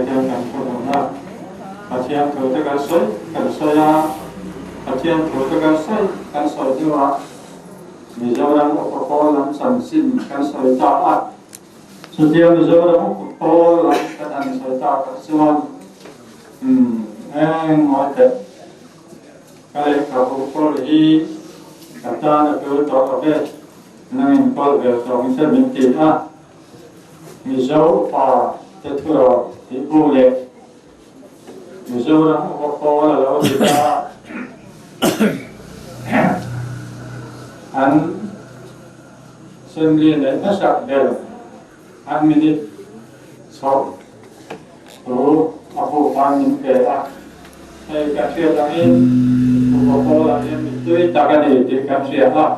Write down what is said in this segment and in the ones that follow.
양포도나 아티안 도대가 쇠 간서야 아티안 도대가 쇠 간서지와 미조랑 오포랑 삼신 간서자 수지야 미조랑 오포랑 간서자 간서원 어때 cái cầu có lý cả ta là cứ đó về nên có việc trong sẽ mình tìm ra mình giấu và cái thừa thì vô lệ mình giấu đó có là lâu thì ta anh sinh liên đến nó sạch đều anh mình đi sau số phụ mang những cái hay cả chuyện là Bố là em tôi ta cái này thì cảm thấy là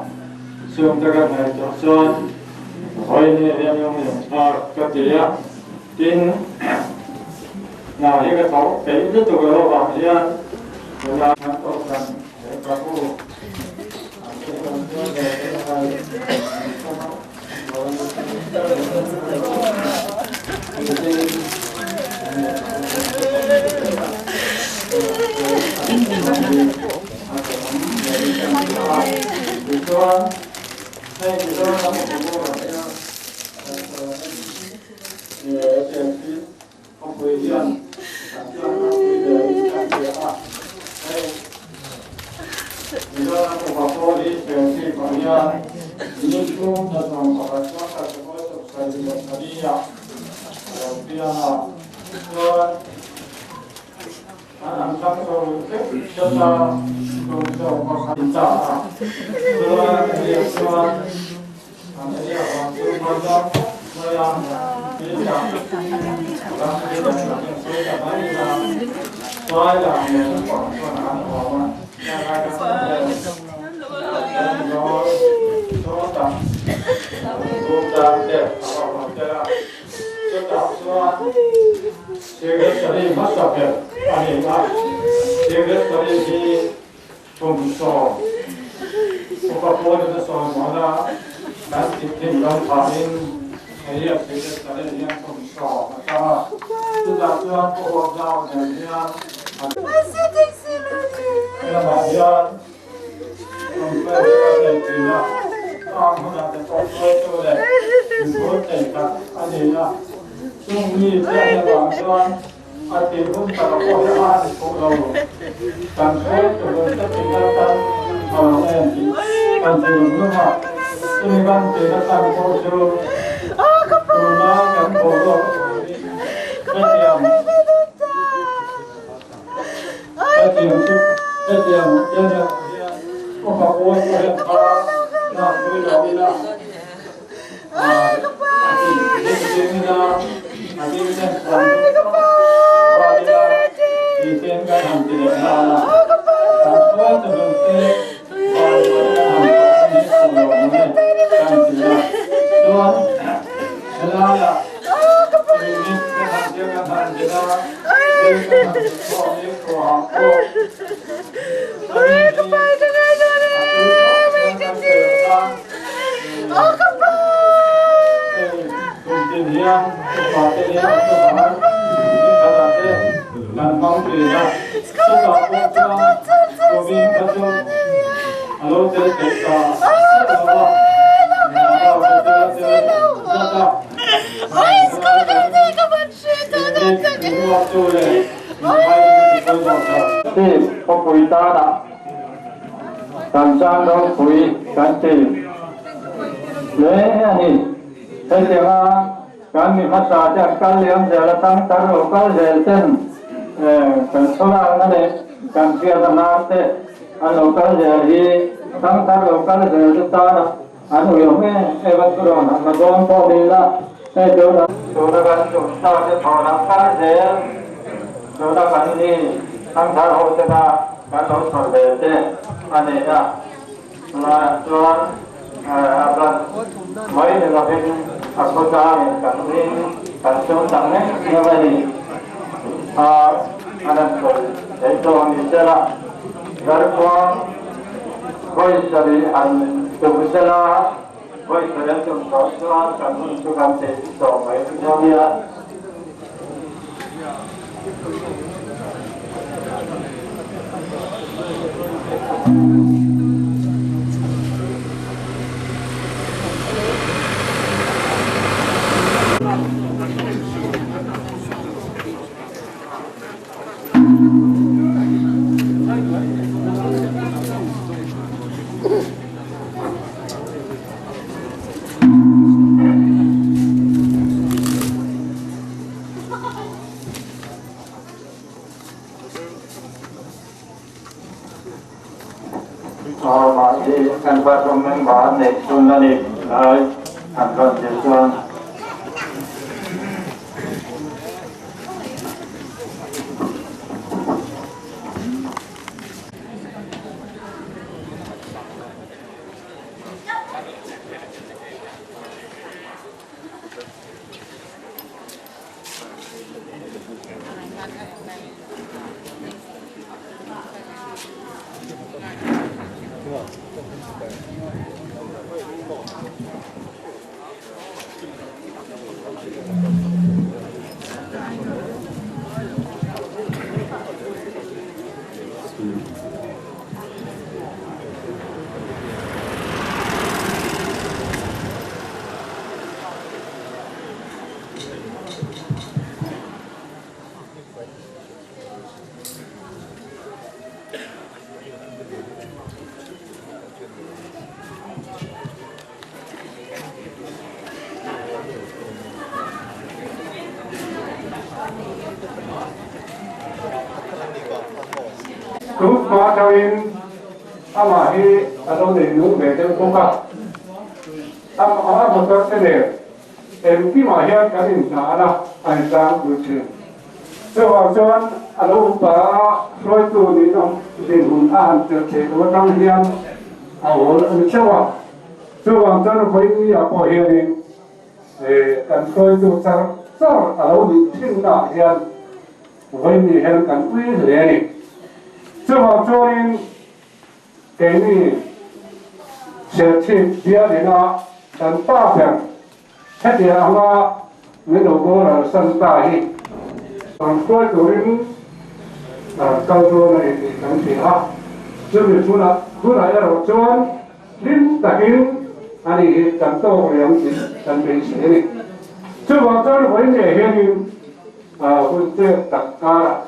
xương ta cái này cho sơn hỏi này em用cho cái gì á tin nào những cái thấu cái rất là lâu vào nha chúng ta ăn tốt rằng để các cô Kan Parlemen bahan Sunani Lai akan jalan Lúc mà cho in ama hi ano de nu về đến công tác ama một cái thế này em khi mà hiện cái gì là anh đang đối chiếu cho ano ba rồi tu đi nó đến hùng an từ thế nó đang hiện anh cho nó phải đi ở ngoài hiện anh rồi tu sao ano đi thiên đạo hiện với mình hiện cái quy lệ này cho nên cái này sẽ chỉ biết đến là đàn ba phần hết thì là người đầu cô là sân tài còn tôi đến cao số này thì chẳng chỉ cho nên chúng là ở chỗ linh đặc biệt anh ấy chẳng to liền thì chẳng bị gì này cho nên với người hiện quân队đặc cả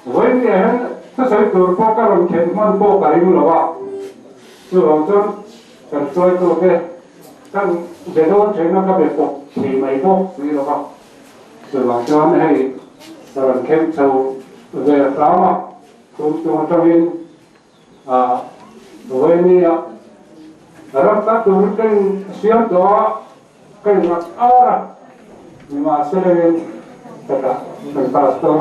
với ngườiถ้าใช้ตัวพวกก็ลงเข็มมันโบกอะไรอยู่หรอวะส่วนจนกันช่วยตัวแค่ตั้งเดี๋ยวโดนใช้นั่นก็เป็นปกขี่ไม่โบกนี่หรอวะส่วนจนให้ตอนเข้มเท่าเวลาเราอ่ะตัวจะเป็นตัวนี้อ่ะเราตัดตัวกันเสียตัวกันมานี่มาเสร็จแต่ก็เป็นตัดตัว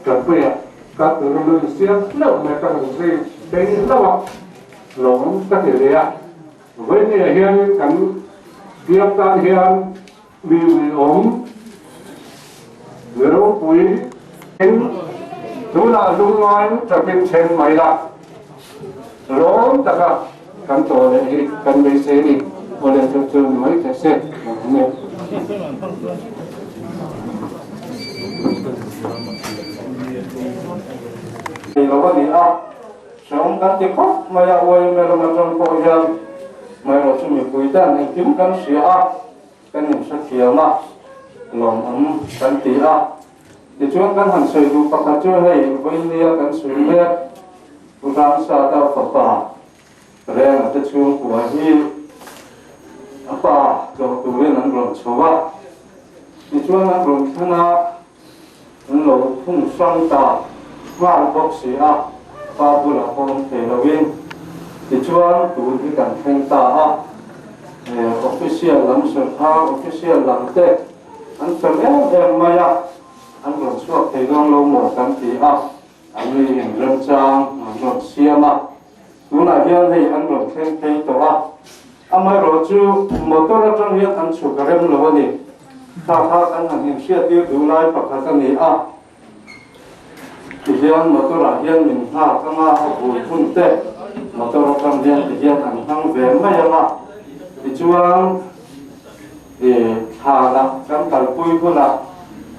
กับเพื่อนกับตัวเราเสียแล้วแม่ก็รู้สึกเป็นแล้วหลงก็เสียเว้นเนี่ยเฮียนกันเกี่ยวกับเฮียนมีองค์หรือปุ๋ยเห็นดูหน้าดูงานจะเป็นเช่นไหมล่ะหลงแต่ก็กันตัวเลยกันไม่เสียนี่วันนี้จะเจอไม่จะเสร็จเนี่ยเราก็ดีสองกันที่ครบไม่เอาไว้ไม่เรามาจนพอยังไม่เราจะมีคุยด้านในจิ้มกันเสียกันหนึ่งสักเขียวมาหลงกันตีที่ช่วงกันหันใส่ดูปากกาช่วยให้ไว้เนี่ยกันสวยเล็กผู้ทำซาดาวป่าแรงจะช่วงหัวที่ป่าตัวตัวเล่นนั้นหลงชัวที่ช่วงนั้นหลงชนะหลงทุ่งช่างตาว่าพบเสียป้าบุญพงเทลวินที่ช่วงตัวที่กันแข่งตาออฟฟิเชียลลำสุดท้ายออฟฟิเชียลลำเต้อันเป็นมายาอันหลงช่วงเทลงลงหมดกันทีอันนี้เริ่มจางหลงเสียมาตัวไหนเฮียนให้อันหลงแข่งตัวไม่รู้จูมอเตอร์จังเฮียนอันสุกเริ่มแล้วนี่ถ้าอันหันเสียที่ดูไล่ปากกันนี่ที่เฮียนมอเตอร์เฮียนมินท่าข้างหน้าเอาบุญพุ่นเตะมอเตอร์กันเฮียนที่เฮียนอันทั้งเวรไม่ยังที่ช่วงท่าละกันตัดปุยพุ่นละ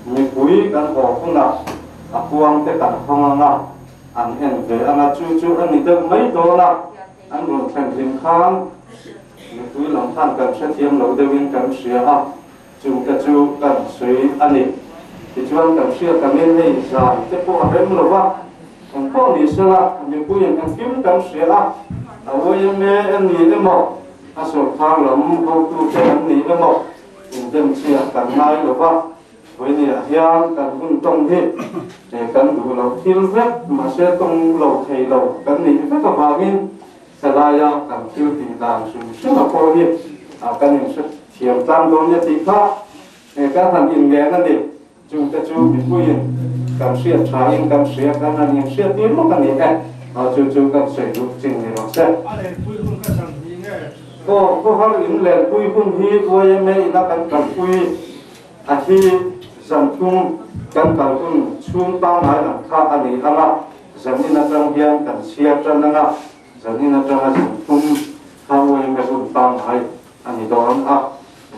mi pui kan ho kuna apuang te kan honganga an hen ve anga chu ani te mai do na an ron thang rim khang mi pui long than kan se thiam lo de win kan sia ha chu kan sui ani ti chuan kan sia kan nei za te po rem lo wa kan po ni sala mi pui kan kim kan sia a awoi me an ni le mo a so thang lam ho tu te an ni le mo in dem sia kan nai lo wa với nhà hiang cần quân tông hết để cần đủ lâu thiên phép mà sẽ tông lâu thầy lâu cần ní phép là vào bên sẽ lại cần tiêu tình đàn sự rất là khó hiệp cần những sự thiểm tam đốn như tí khác để các thằng in ghé nó đi chúng ta chú bị quy cần siết trái in cần siết cần là những siết tiến một cần ní cái chú cần sử dụng trình để nó sẽ có hai in lệ quy quân hi với em ấy là cần quy khi dân chung cần cầu quân chung bao ngày làm khác anh ấy ăn dân đi na trong hiang cần siết chân năng dân đi na trong dân chung thao về mấy quân bao ngày anh ấy đó ăn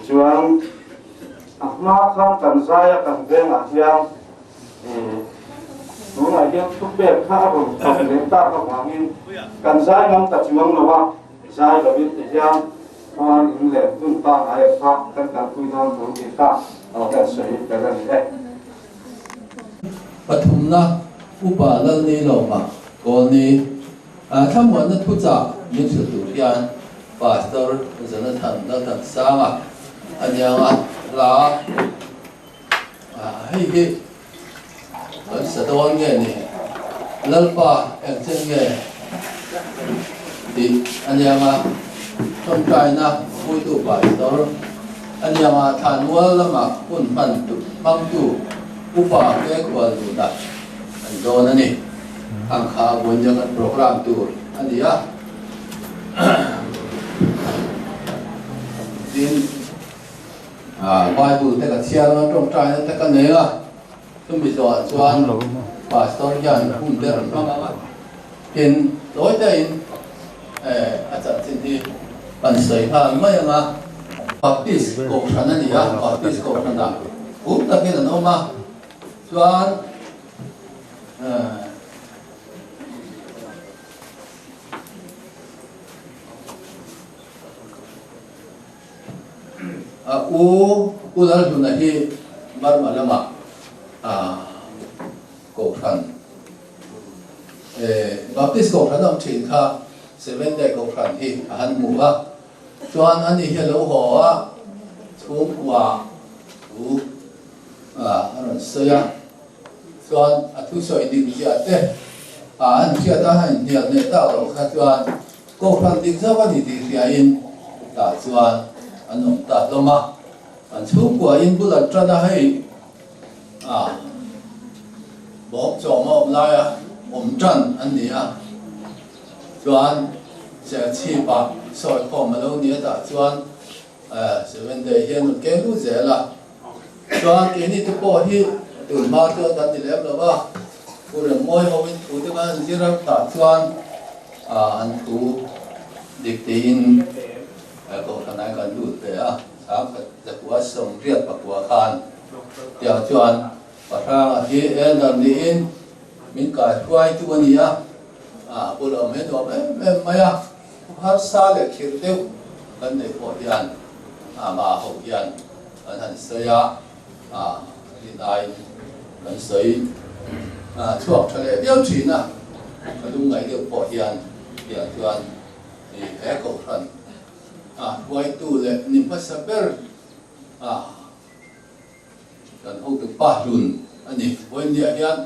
chuan mà không cần sai cần về ngã hiang lúc này hiang chúc bếp khác rồi cần đến ta các hoàng in cần sai ngắm ta chuông rồi ba sai là biết hiang hoa những lệ quân bao ngày khác tất cả quy non của người khác Pathum na upa lal ni lo ma ko ni thamwan na thucha ni chu tu hian pastor Jonathan na tan sama anyanga la hei hi sadon nge ni lalpa em chen nge di anyanga trong trai na pui tu pastor anh em than wal lama kun man tu mang tu upa ke kwal tu da anh do na ni ang kha bon jang program tu anh ya din Bible te ka chia na trong trai te ka ne a tum bi zo chuan pastor yan kun te ran ma ma in loi te in a cha chin hi pan sei ha mai nga Baptist cổ sản này à, Baptist cổ sản đó, cũng là cái là nó mà, cho u là chỗ này thì bắt mà làm cổ sản, Baptist cổ sản ông triển khai Seventh Day cổ sản thì hắn mua cho anh đi hello họ xuống qua anh sơi cho anh thu sợi định giá thế anh chia ta hành nhiều này tạo ra khác cho anh cô phần định giá vấn đề thì in đã cho anh ông ta đâu mà anh xuống qua in bữa lần cho ta hay bỏ cho mà ông lại chân anh đi cho anh sẽ chi bạc soi khom mà lâu nữa ta chuan sự vấn đề hiện một cái lúc dễ là chuan cái này tôi bỏ hi từ mà cho ta thì làm được ba cô là môi hậu bên cô thì mà chỉ là ta chuan anh tu địch tin cô thằng này còn đủ để sáng cái quả sống riết và quả khan tiểu chuan và ra hi em làm đi in mình cả quay tu anh nhá cô là mấy đồ em mấy har sa le khir deu kan nei po hian ma ho hian an han saya rin ai kan sei chuak thale deu thin a kadung ngai deu po hian ya chuan ni he ko than wai tu le nim pa saber kan ho tu pa lun ani wai ni hian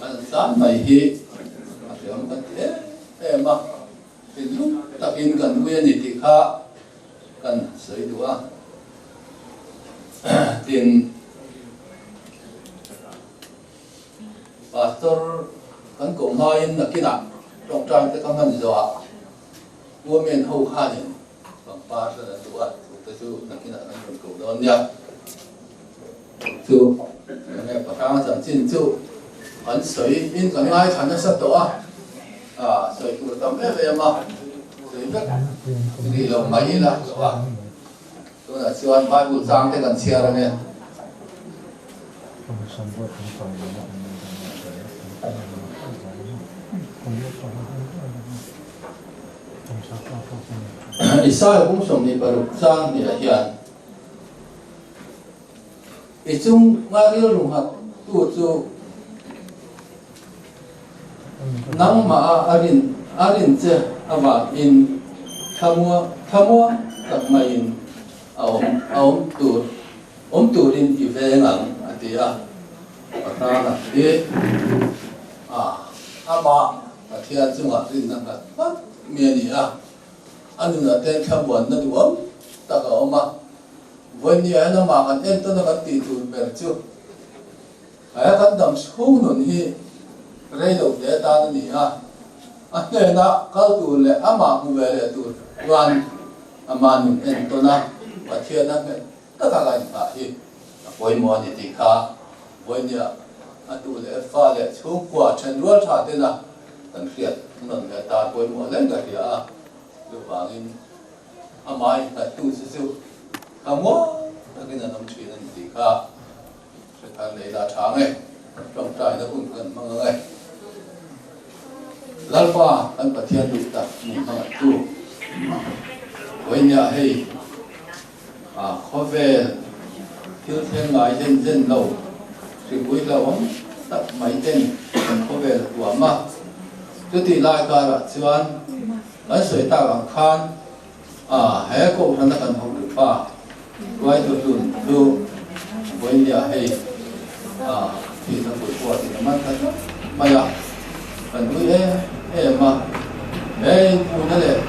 an san mai hi riam kan ma lúc tập in gần nguyên thì khá cần sấy đủ tiền pastor cần cùng hai là cái nào trong trang cái con hình rõ mua miền hậu hai này bằng ba sẽ là đủ tôi chú là cái nào cần cùng đó nha chú nghe bà trang chẳng xin chú ấn sấy in gần ngay thành nó sắp đủ sợi của tấm em mà sợi rất thì là mấy là tôi là siêu anh Bible sang cái gần chia ra nè Isaiah cũng sống đi bảo sang thì là hiện chung ngay cái lùng hạt tu tu nang ma arin che awa in thamua tak mai in om tu in i ve ngang atia ata na ti ama atia chunga rin nang ka mi ani anu na ten khabuan na duam taka oma vani ana ma kan en to na kan ti tu ber chu aya kan dam schung nun hi reido de ta ni ane na kal tu le ama mu ve le tu wan aman en to na wa thia na me ta ka lai pa hi poi mo ni ti kha vani atu le fa le chu kwa chen rual tha te na tan khiat non le ta poi mo le ga ya lu wangin amai ta tu su kamo ta kina nam chui nan ti kha se ta le la thang ai trong trai nó cũng cần mang ai lalpa an pathian du ta ni ma tu với nhà hay khó về thiếu thêm ngài dân lâu thì cuối lâu tập máy tên khó về là của mà chứ thì lại cả là chuan lấy sợi ta bằng khan hé cổ thân cần học được ba quay từ tuần tu với nhà hay thì nó vượt qua thì nó mất hết mày cần với mà phụ nó để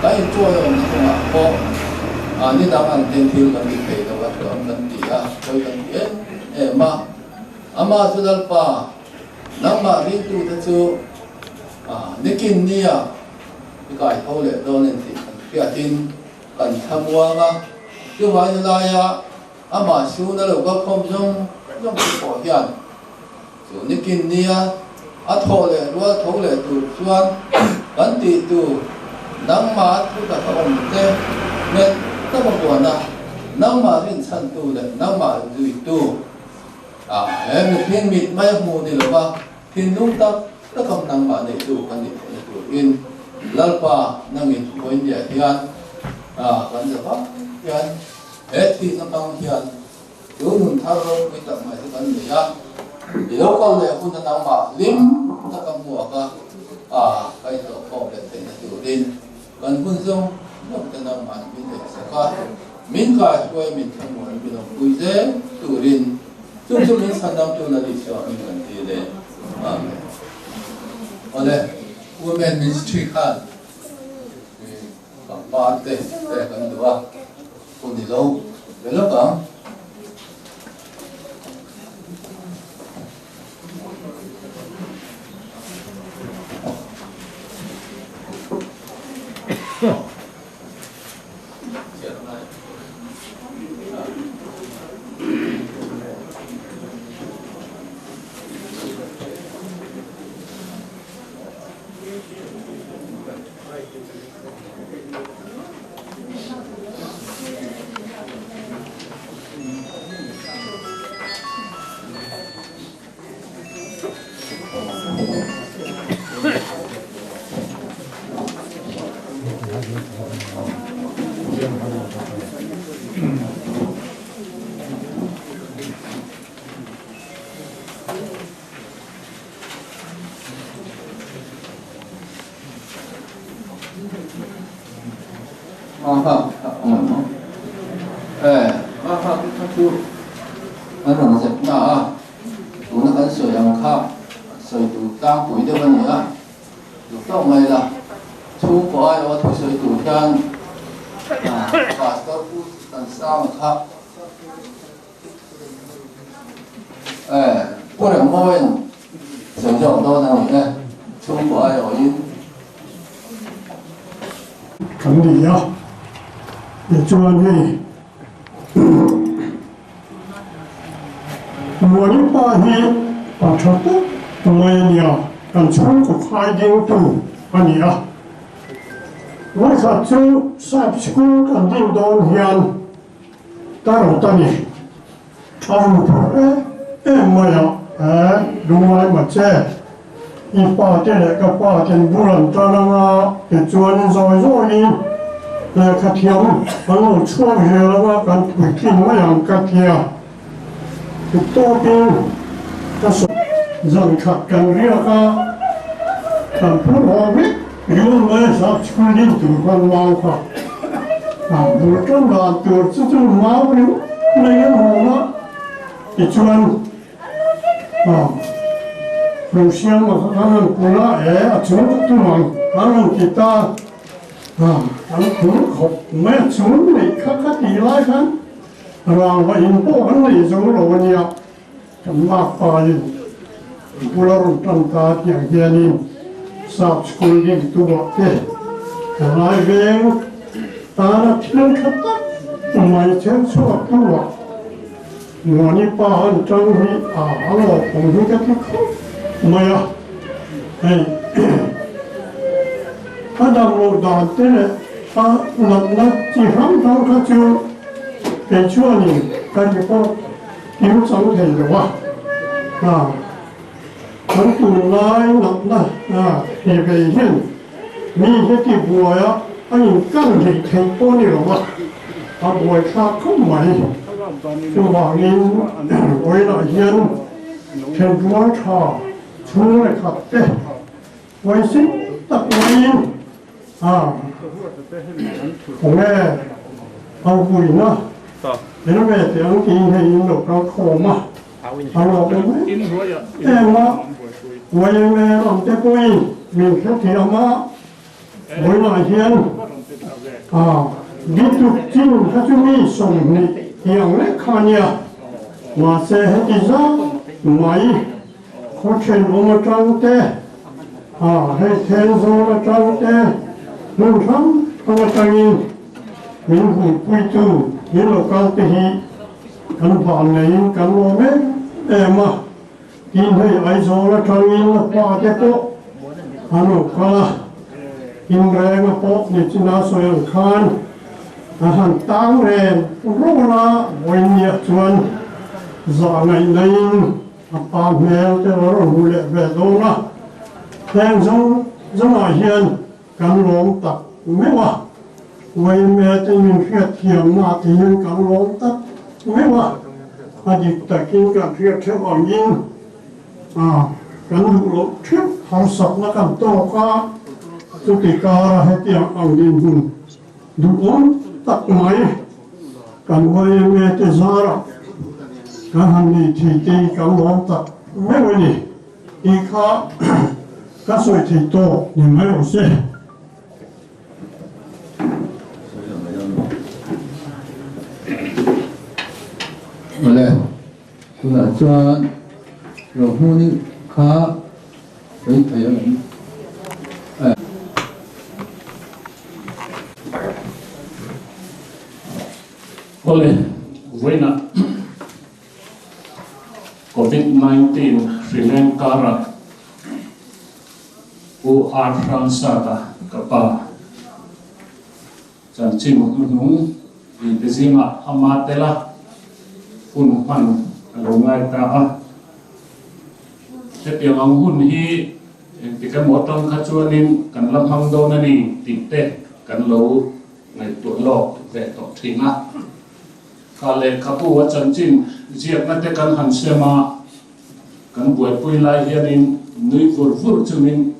cái chua rồi nó không có như đang ăn thêm thiếu cần bị phê đâu có cần gì tôi cần biết mà ama sudah pa nama rindu tu nikin niya ikai thâu lệ đô nên thì phía tin cần tham quan chứ phải là ya ama su nó đâu có không trong phổ hiện rồi nikin niya thâu lệ luôn thâu lệ tu chuan cần tị tu nang ma tu cả ông thế nên tất cả bọn nang ma rin san tu lệ nang ma duy tu em thiên mịt mai mù thì là ba thiên nung ta tất không năng mà để tu cần để tu in lalpa năng in với nhà hiền cần gì đó hiền hết thì nó tăng hiền nếu mình thao rồi cái tập này thì cần gì á thì lúc con lệ cũng năng mà lim tất cả mùa cả cái tổ phổ để thành tu in cần quân dung nó cái năng mà mình để sẽ có mình cái quay mình tham muốn mình làm vui dễ tu in 좀 산담도 나리죠 이건데 오늘 women ministry 칸 바한테 간도와 오늘도 벨로가 chú sắp school cần tin đồn hiền ta rồi ta đi ông phở đúng ai mà che ít ba thế này các ba thì bu lần cho nó để chuẩn rồi đi là cắt hiếm hắn một chuông here là cần phải kinh mấy hàng cắt hiếm thì tôi tin ta sẽ dần khắc cần riêng cần phụ họ biết dùng mấy sao chịu đi từ con mang qua buổi trong đoàn từ từ máu đi lấy cái mồm á thì chuẩn đầu tiên mà hắn cũng là chúng tôi nói hắn kita hắn cũng học mấy chúng này khác thì lại hắn rằng vậy bộ hắn này giống rồi nhỉ chúng ta phải pulau tanta yang jadi sab school di tu waktu kalau yang tanah tidak kata macam suatu moni pahan canggih Allah pun kita maya ada modal tu nak ciham tak kacau kecuali kan kita hidup sama sahaja hắn tụi nói nặng đó thì về hiện mi cái gì bùa á anh căng thì thành phố này rồi mà bùa khác không mấy tôi bảo nên với lại hiện thành phố trò chúng lại khắp thế với xin tập với không nghe ông bùi nữa đến về thì ông kinh hay được nó khổ mà ông học được mấy em á với làm cái quay mình khác thì ông á với lại hiện đi tục chính các chú mi sống này hiện lấy khăn nhà mà sẽ hết đi ra máy có chuyện ông trang tê hay thêm rồi trang tê mình không có trang in mình cũng quy tu mình lo cao tê hi căn bản này căn lo mẹ em à tin hay ai rồi trang in là qua thế cô anh có in ra mà bộ này chỉ là soi khăn hàng tang ren rô la với nhiệt chuẩn giờ này này pa mèo thế rồi hù lệ về đâu na thang giống là hiền cắn lông tập mấy quá với mẹ thì mình phải thiểm mà thì hiền cắn lông tập mấy quá đi tập kinh cả thiệt theo bằng in cắn lông trước hàng sập nó cầm to quá chúng ta cả hay tiếng ông in hùng đúng tập máy cần với mẹ thì ra rồi cái hành này thì cần lông tập mấy cái này đi khác các sợi thì to nhưng mấy ông sẽ Boleh, tu nak cuan roh ni kah, baik ayah ni. Boleh, wena COVID-19 Sri Lanka Transata kapa janji mengunung di desima amatela unpan longai ta setiap anghun hi ketika motong kacuanin kan lamhang do nani tite kan lo ngai tu lo ve to thina kale kapu wa chanchin jiak na te kan han sema kan buai pui lai hianin nui vur vur chumin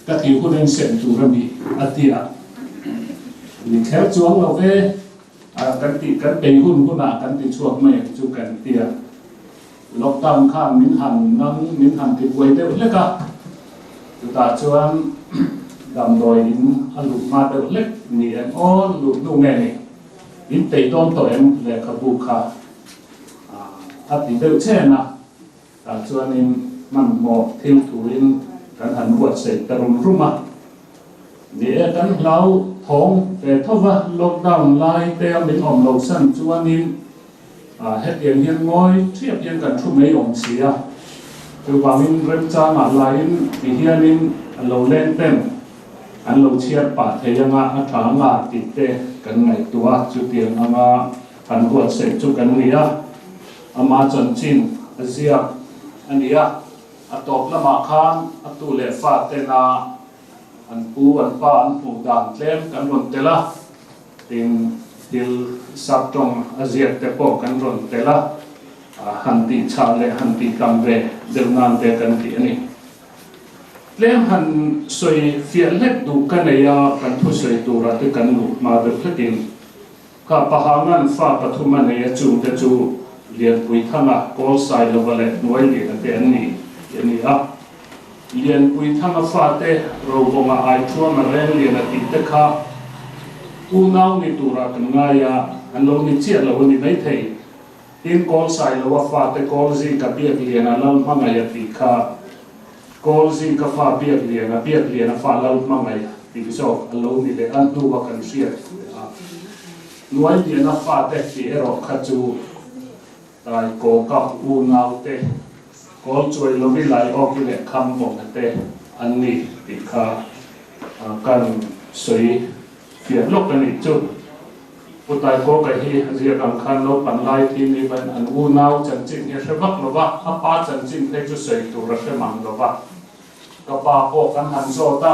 các thiếu quân anh sẽ chủ ra bị atia thì khéo chuông là về các bề hun quân à các tỷ chuột mày chú cần tiền lockdown khang min hàn thì quay tới lết cả chúng ta cho anh làm rồi đến ăn lụt ma tới lết nhỉ em ó lụt đủ nghề này đến tây tôn tội em là các bu khá thì đều chết na ta cho anh mang một thiếu thủ in kan han buat se tarum rumah dia kan lau thong ve thova lockdown lai te min om lo san chuanin het yang hian ngoi thiap yang kan thu mei om sia tu wangin rem cha ma lain ti hianin lo len tem an lo chiat pa theyanga a thanga ti te kan ngai tua chu tiang ama kan buat se chu kan nia ama chan chin azia anh đi à top là mà khan tu lệ phát tên là anh pu anh pa anh pu đàn tlem kan ron tela tin til sắp trong Asia te po kan ron tela han ti cha le han ti kam ve del nan te kan ti ani lem han soi fiat let du kan ya kan thu soi tu ra te kan lu ma de phetin ka pahangan fa pathuman ya chu te chu lian pui thanga kol sai lo vale noi li te ani yani a lian pui thanga fa te ro bonga ai thua ma ren lian ti te kha u nau ni tu ra kan nga ya an lo ni chia lo ni nei thei tin kol sai lo wa fa te kol zi ka biak lian a lam hanga ya ti kha kol zi ka fa biak lian a fa lam hanga ya ti so a lo ni le an tu wa kan sia nuai lian a fa te ti ero kha chu tai ko ka u nau te kol choi lo vi lai ok le kham bong te an ni ti kha kan soi fiat lok kan ni chu putai ko ka hi zia kan khan lo pan lai thi ni ban an u nau chan chin he shebak lo ba apa chan chin te chu sei tu ra she mang lo ba ka pa ko kan han so ta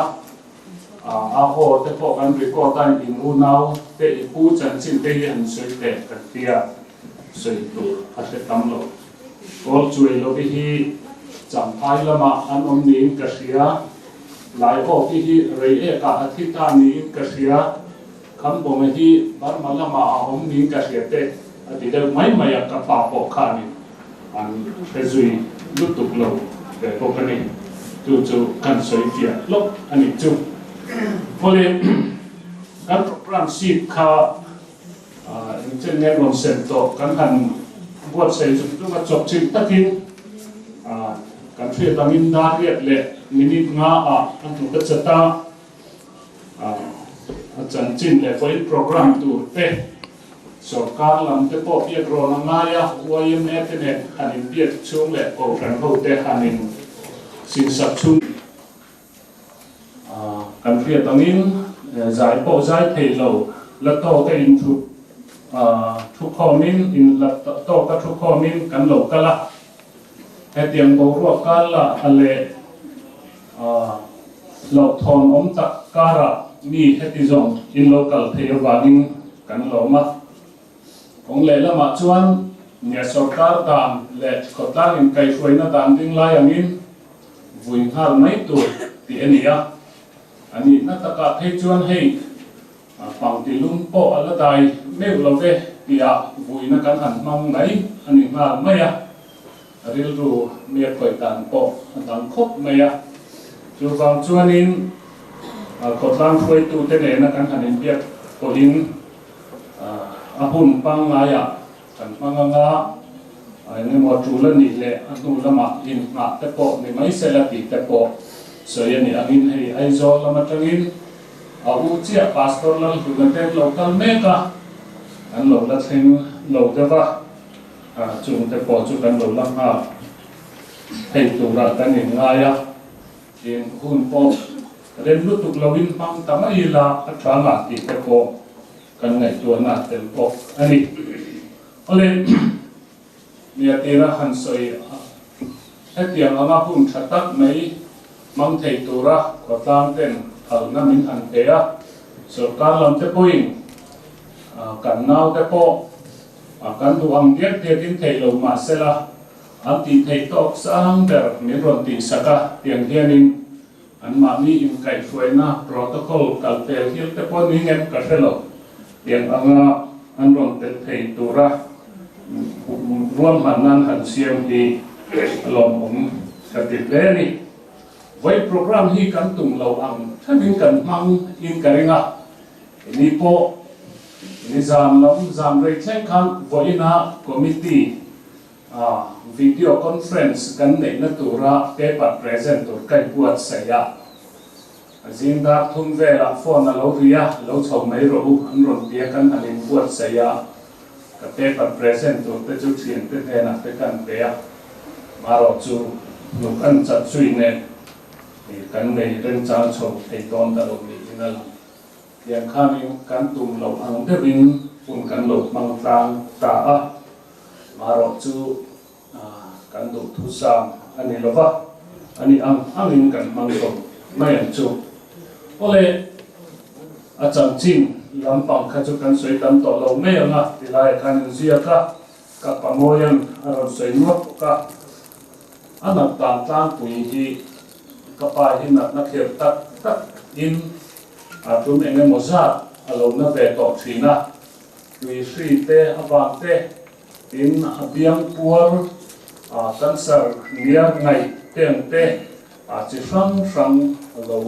a ho te ko kan ri ko tan in u nau te pu chan chin te han sei te ka tia sei tu a se tam lo kol chui lo bi hi cham phai lama an om ni ka sia lai ho ki hi rei e ka athita ni ka sia kham bo me hi bar malama om ni ka sia te ati de mai mai ka pa po kha ni an pe zui lu tu lo te ko ka ni chu kan soi fia lok ani chu pole kan program sheet kha trên nghe lòng sen to kan han buat sei chu ka chok chin takin kan thia tangin da riat le minute nga an tu ka chata chan chin le foi program tu te sarkar lam te po pia ro na nga ya YM te ne hanin pia chung le ko kan ho te hanin sin sap chung kan thia tangin zai po zai thei lo la to ka in thu khomin in la to ka thu khomin kan lo kala he tiang bo ro kala ale lo thon om tak kara mi heti zong in local thei wangin kan lo ma ong le lama chuan nia sarkar dan le khotlang in kai foina dan ding lai angin vuin har mai tu ti ania ani na taka thei chuan hei pang ti lum po ala dai meu lo ve tia vuina kan han mang nai ani nga maya ril ru mia koi tan po dan khop maya chu wang chuanin khotlang khoi tu te ne na kan hanin biak polin ahun pang ngaya kan panganga ai mo chu la ni le anu lama in nga te po ni mai sela ti te po so yani angin hei ai zo lama tangin u chia pastor lal hu na te local meka an lo la thing lo te va chung te po chu kan lo la ha hei tu ra kan ni ngaya in hun po ren lu tuk lawin pang tamai la athanga ti te po kan ngai tu na tel po ani ole nia tera han soi hetiang anga hun thatak mai mang thei tura khotang ten al na min an te a sarkar lam te poin kan nau te po kan du am diak te tin thei lo ma sela an ti thei tok sang der mi ron ti saka tiang hianin an ma mi in kai fuena protocol kal tel hil te po ni ngem ka selo tiang anga an ron tel thei tura ruam hanan han siam hi lom om katit le ni với program hi kan tung lo ang thamin kan mang in karinga ni po ni zam rei thleng khan voina committee video conference kan nei na tura paper present tur kai buat saya azin da thum vela phone lo ria lo chom mai ro an ron pia kan hanin buat saya ka paper present tur te chu thien te na te kan pe a maro chu lu kan chat chui ne kan nei ren chang chho thei ton da lo ni inal yang kami kan tum lo ang te bin pun kan lo mang tang ta a maro chu kan do thu sam ani lova ani angin kan mangkom mayan chu ole achang chin lampang kha chu kan soi tam to lo me anga tilai kan zia ka pamoyan aron soi nuak ka anak tang pui hi kapa hi nak khir tak in atum enge moza alo na ve to thina tui sri te awang te in abiang puar cancer nia ngai teng te chi sang alo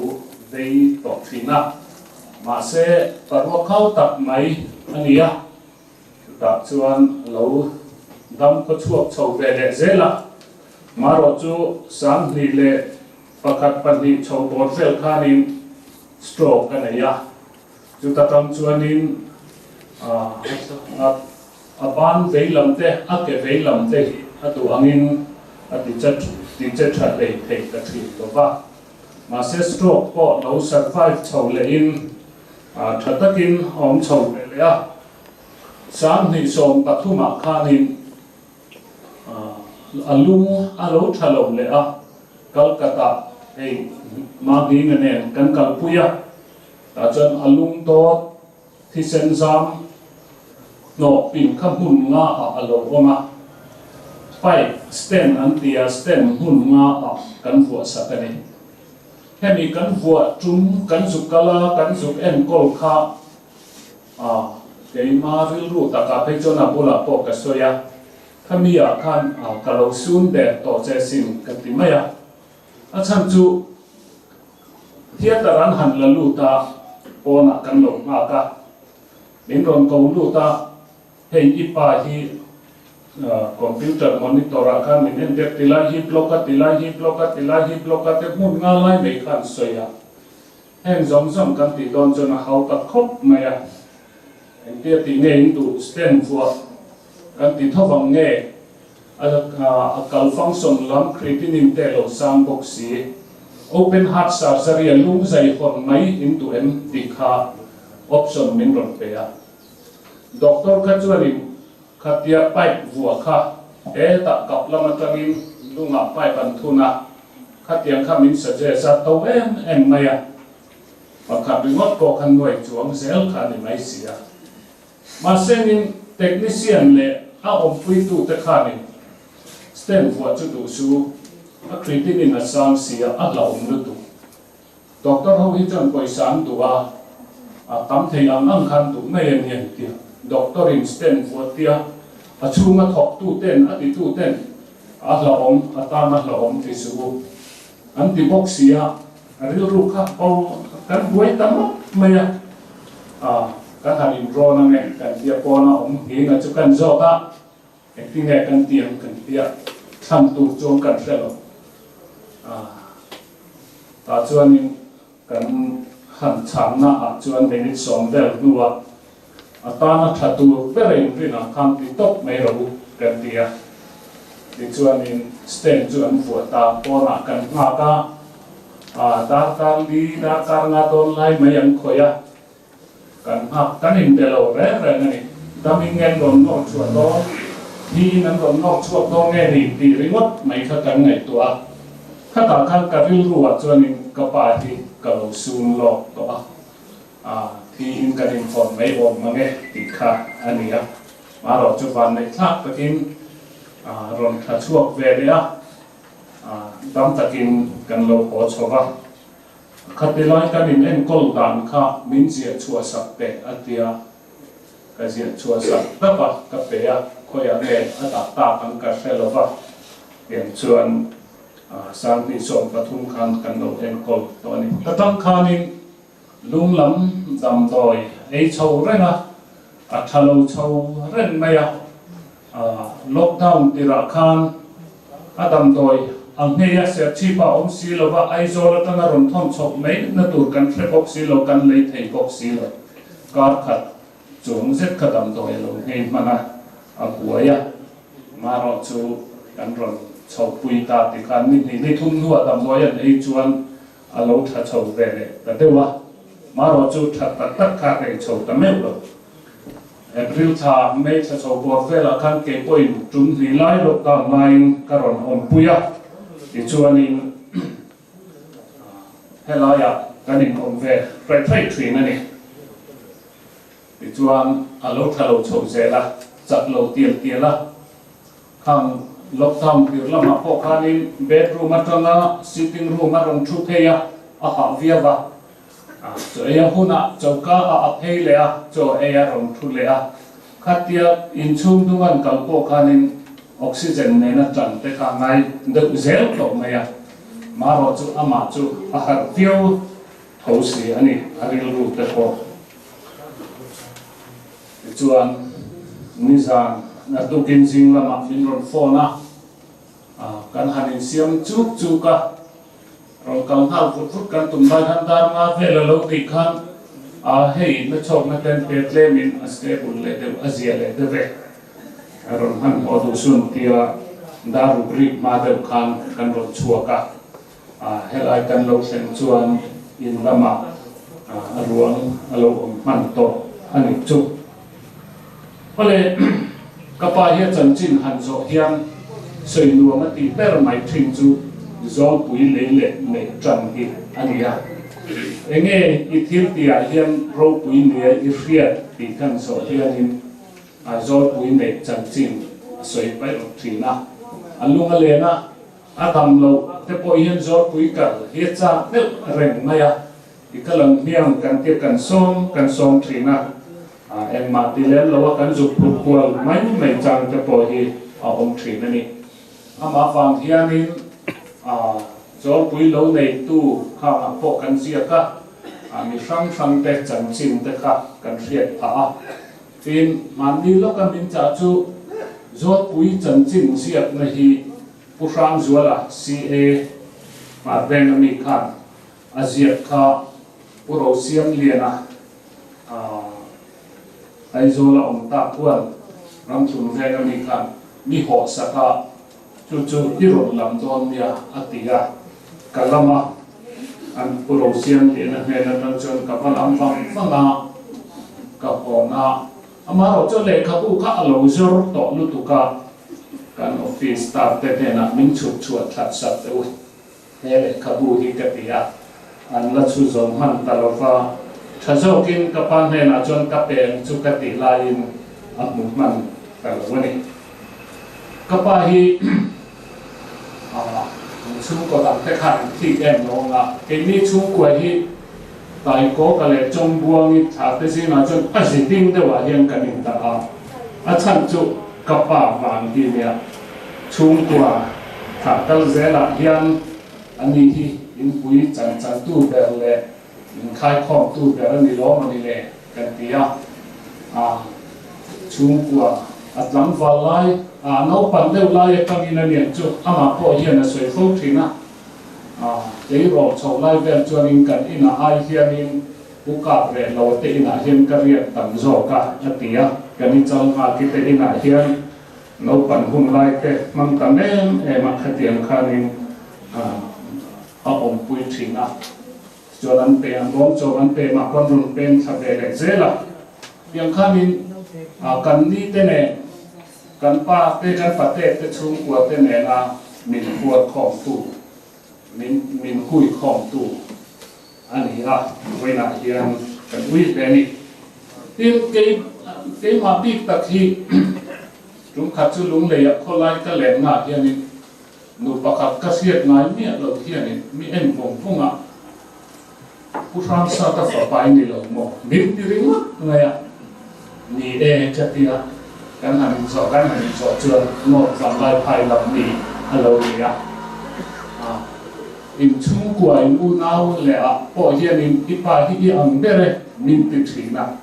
dei to thina ma se parwa khau tak mai ania ta chuan lo dam ko chuak chho ve le zela maro chu sang ni le pakhat pani chho bor fel khanin stroke anaya chu ta kam chuanin a ban veilam te a ke veilam te atu angin ati chat that le thei ta thi to ba ma se stroke ko lo survive chho le in thatakin om chho le ya sang ni som pathuma khanin alung alo thalo le a Kolkata ei magi ngane kan kalpuya ta chan alung to thi sen zam no pin khamun nga alo oma pai sten antia sten hun nga kan fu sakani hemi kan fu tum kan zukala kan zuk en kol kha keima ril ru ta ka pe chona bola po ka soya khamia khan kalo sun de to che sim katimaya achan chu hiataran han la lu ta ona kan lo nga ka min ron ko lu ta hei ipa hi computer monitor kan min en de tilai hi bloka te mun nga lai me khan soya hen zom kan ti don chona hau ta khop maya en tia ti nge in tu stand for kan ti thawang nge a kal function lam creatinine te lo sang boxi open heart surgery lung zai hon mai into em dikha option min ron pe ya doctor ka chuani khatia pipe vua kha ta kap lama tangin lunga pipe an thuna khatiang kha min suggest to em maya pakhat ringot ko khan noi chuang zel kha ni mai sia ma senin technician le a pui tu te kha ni stand for chu tu su a creatinine a sang sia a la lu tu doctor ho hi chan koi sang tu a tam thei ang khan tu mai en hian ti doctor in stand for tia a chunga thok tu ten a ti tu ten a la a ta na la ti su an ti box sia a ril ru kha pau kan buai tam mai kan hanin ro na nge kan tia pona hi nga chu kan zo ta ti nge kan tiam kan tia tham tu chong kan selo ta chuanin kan han chang na chuan den som del nuwa ta na thatu very rina kan ti top mai ro kan tia ti chuanin stand chuan fu ta pona kan nga ka da kar nga don lai mai an khoya kan in delo re ngani damin ngen ron no chuan do hi nan ron no chuak do nge ni ti ringot mai kha kan ngai tua kha ta kan ka ril ruwa chuan in ka pa hi ka lo sun lo to thi in kan in form mai bom mange ti kha ania ma ro chu van nei thak takin ron kha chuak ve le dam takin kan lo ho chowa khatilai kan in en kol dan kha min zia chua sak pe atia ka zia chua sak pa ka pe a khoya nge ata ta kan ka selova yen chuan sang ni som pathum khan kan lo en kol to ni tatang khanin lunglam dam doi ei chho renga a thalo chho ren maya lockdown tira khan adam doi ang heya se chipa si lo ba aizola tana ron thon chok mai na tur kan thre box si lo kan lei thei box si lo kar khat chung zet khatam do lo ngei mana a buaya maro chu kan ron chok pui ta ti kan ni thum nuwa tam boya ei chuan a lo tha chok ve le ta dewa maro chu that tak kha re chok ta me lo April tha May tha chok bor vela kan ke point tum ni lai lockdown line karon on puya thì chuan in hello ya kan in om ve trai thrin ani thì chuan alo thalo chho zela chak lo tiel la khang lockdown pir lama po khanin bedroom atanga sitting room arong thu theya a ha viawa cho eya huna chauka a phei le a cho eya rong thu le a khatia in chung dungan kalpo khanin oxygen ne na tlan te kha ngai de zel to maya maro chu ama chu a har view thosi ani aril ru te ko chuan nizan na tu kinjing lama finron phona kan hanin siam chuk ka rong kang hal phut kan tum bai han dar nga vela lo ti khan hei na chok na ten pe tlemin stable le de azia le de ve rong han odu sun tia daru grip ma de khan kan ro chuaka helai kan lo sen chuan in lama ruang alo man to ani chu pale kapa hi chan chin han zo hian soi nuam a ti per mai thing chu zol pui le le ne tran hi ania enge i thil tia hian ro pui ne i riat ti kan so hian in zol pui ne chan chin soi pai ro thina alunga le na adam lo te po hian zol pui ka hi cha ne reng maya i kalang hiang kan te kan som thina em mà đi lên lâu kan dục bút quần mấy trang cho bồi hi ông thủy này mà vàng hiền in cho bùi lâu này tu khang bộ kan sia ka mi sang te chân chim te ka kan riết tin mà đi lâu kan min cha chu cho bùi chân chim sia này hi pu sang zuala ca mà bên mi khan azia ka pu ro siam liana ai zola om ta puan ram chun ve ni khan mi ho saka chu hiro lam don ya atia kalama an purosian le na he na chon ka pan am fanga ka ona amaro cho le kha bu kha lo zor to lu tu ka kan office staff te na min chu that sat te he le kha bu hi ka tia an la chu zom han ta lo fa chazokin kapan he na chon kapeng chukati lain amman kalawani kapa hi chu ko tam te khan thi em no nga ke ni chu ko hi tai ko ka le chong buang i tha te sin na chon asiting de wa hian kanin ta a chan chu kapa wang hi ne chung kwa tha kal zela hian ani hi in pui chan tu ber le khai khom tu ber ni lo ma ni le kan tia chung kwa atlam valai no pan deu lai ka in ani chu ama po hian a soi phok thina dei ro chho lai vel chuan in kan ina ai hian in buka re lo te ina hian ka riat tam zo ka atia kan in chal ha ki te ina hian no pan hun lai te mang ta nem ma khatiam khanin om pui thina cho anh pe anh bom cho anh pe mà con run pen sắp về để dễ là yang khamin kan ni te ne kan pa te kan pa te chung của te ne là mình khuat khom tu mình hui khom tu anh với na hiền kan ui pe ni tin cái mà bị tắc hi chúng khát chú lúng lệ khó lai cái lẹn ngã hiền ni nụ bạc khát cái xiết ngay mi lâu hiền ni mi em vòng phung pusang sa ta fa pai ni lo mo min ti ring ngai ni e chatia kan han so chuan no sam lai phai lam ni alo ni in chung kwa in u nau le po hian in ipa hi ang bere min ti thina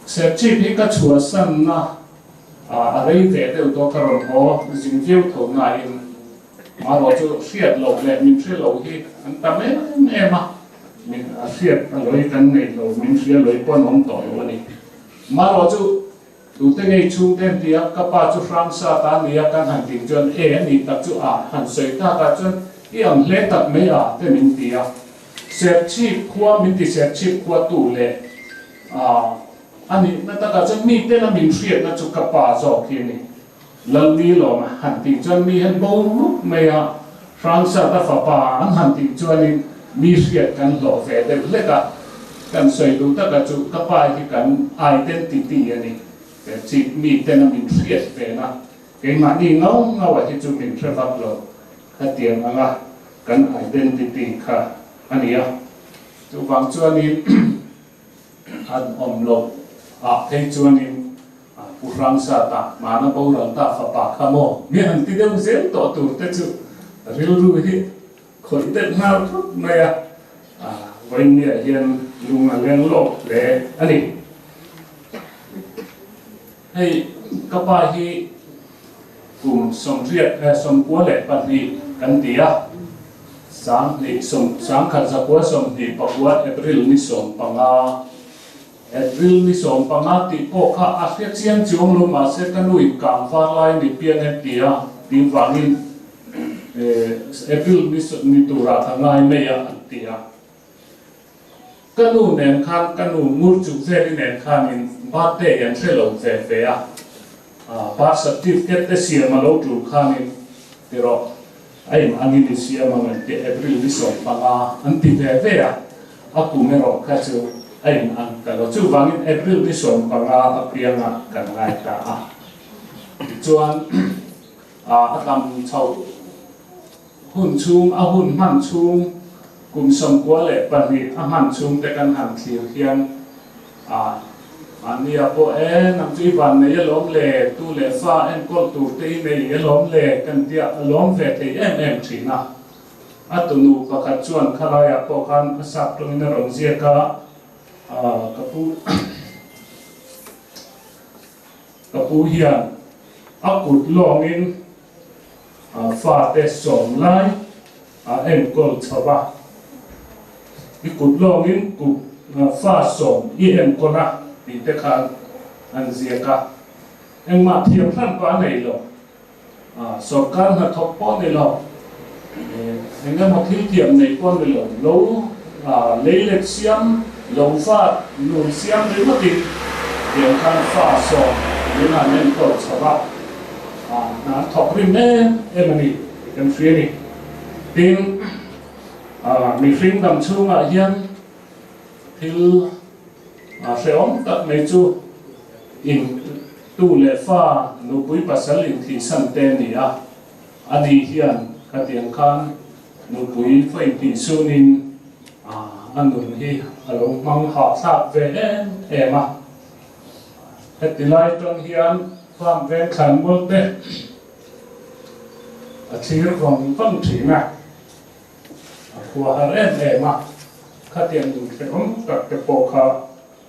se chi hi ka chua san na rei ve de to karon ho jing viu tho ngai in mà rồi cho siết lẩu lẹ mình siết lẩu thì anh ta mấy em mà mình siết lẩu cái này lẩu mình siết lẩu con ông tỏi vậy này mà rồi cho tụi tên này chung tên thì các bà cho France ta này các hàng tiền chân này tập cho hàng sợi ta tập chân cái hàng lẽ tập mấy thế mình thì xếp chip qua mình thì xếp chip qua tủ lẹ anh ấy ta tập chân mi tên là mình siết nó cho các bà giàu kia này lần đi lò mà hẳn tình cho mi hên bố mày à France ta phá bà anh hẳn tình cho nên mi siếtกันlò về đây lấy cảกันสวยดูตะกะจุกะปายที่กัน identity อันนี้แต่จีมีแต่นมินเสียดเวนะเก่งมานี่เงาว่าที่จุมินเทรฟับโลขัดเตียงอะไรกัน identity ค่ะอันนี้จุฟังจวนนี้อันอมโลเทจวนนี้ผู้รังสาตามานะบูรันตาฝาปากขโมมีอันที่เดียวเสียงต่อตัวแต่จุริรู้ที่คนเด็กมาทุกเมื่อวันนี้เห็นลุงเลี้ยงโลกเลยอันนี้ให้กบายที่กลุ่มสมเรียกสมกัวเล็กปัจจุบันเดียสามขันสักวัวสมดีปักวัวเอพริลนิสมปังอาเอพริลนิสมปังอาติโอข้าอาเซียเชียนจงลงมาเสกันลุยกางฟ้าลายนิเปียนเดียทีมฟังอินเอพริลนิตุระทางไงไม่ยากเดียกันนู่นเนนคันกันนู่นมูจุเซริเนนคันอินบาดเตยันเชลงเซเฟียบาสติฟเกตเสียมาโลจุคันอินที่รอไอ้อันนี้ดิเสียมาเหมือนที่เอพริลดิสองปังอาอันที่เฟียอากูไม่รอแค่จูไอ้อันกันเราจูฟังอินเอพริลดิสองปังอาเพียงกันไงกันจวนทำชาวหุ่นชุมเอาหุ่นมันชุมกลุ่มสมกัวเล็กปัจจุบันหันชุมแต่กันหันเขียวเขียนอันนี้พอน้ำจีบันเนี่ยล้มเละตู้เละฟ้าก็ตู้ตีเนี่ยล้มเละกันเดียล้มเวทีทีนะตุนูประคัดชวนขลายพอกันสับตรงนี้รงเสียกะกระปูเฮียนกุดลองอินฟ้าเตสองไล่ก็ชาวบ้านกุดลองอินกุดฟ้าสองก็นะปีเตคันอันเสียกะมาเทียมท่านป้าในหรอสอบการหัดทบป้อนในหรอมาที่เทียมในป้อนในหรอรู้เล็กเสียมลงฟ้าหนุนเสียมหรือมาติดเทียมคันฟ้าสองหรือนั่นก็ชาวบ้านนะทอกริมเนี่ยมันนี่เป็นฟรีนี่ทีมมีฟิล์มดำชุ่มเฮียนที่เสียงตัดไม่จูอินตู้เล็ฟ้านูปุยปัสสลิงที่สันเตนีอันนี้เฮียนกระเตียงคันนูปุยไฟที่ซูนินอันนู้นที่อารมณ์มังหาทราบเวมาเหตุไลตรงเฮียนความเวรขันบนเตชีวิตของต้นถีนะหัวหามาข้าเตียงดูเสียงตัดกระโปรงขา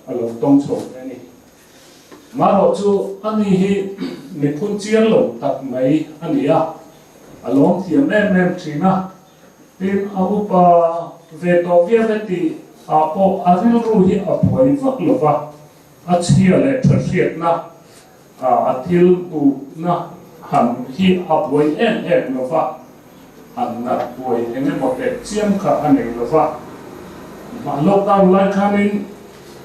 อารมณ์ต้องโฉบนี่มาเราจูอันนี้มีพุ่นเจียนหลงตัดไหมอันนี้อารมณ์เทียมแม่ทีนะเป็นอาวุปาเวทเวียเวทีพออาริรู้ที่อภัยฟักหลบอาเชียเลยเสียดนะอาทิลกูนะหันที่อับไว้หลบหันนัดไว้ยังไม่หมดแต่เจียมขาอันนี้หลบมาลบตามไล่ขานิน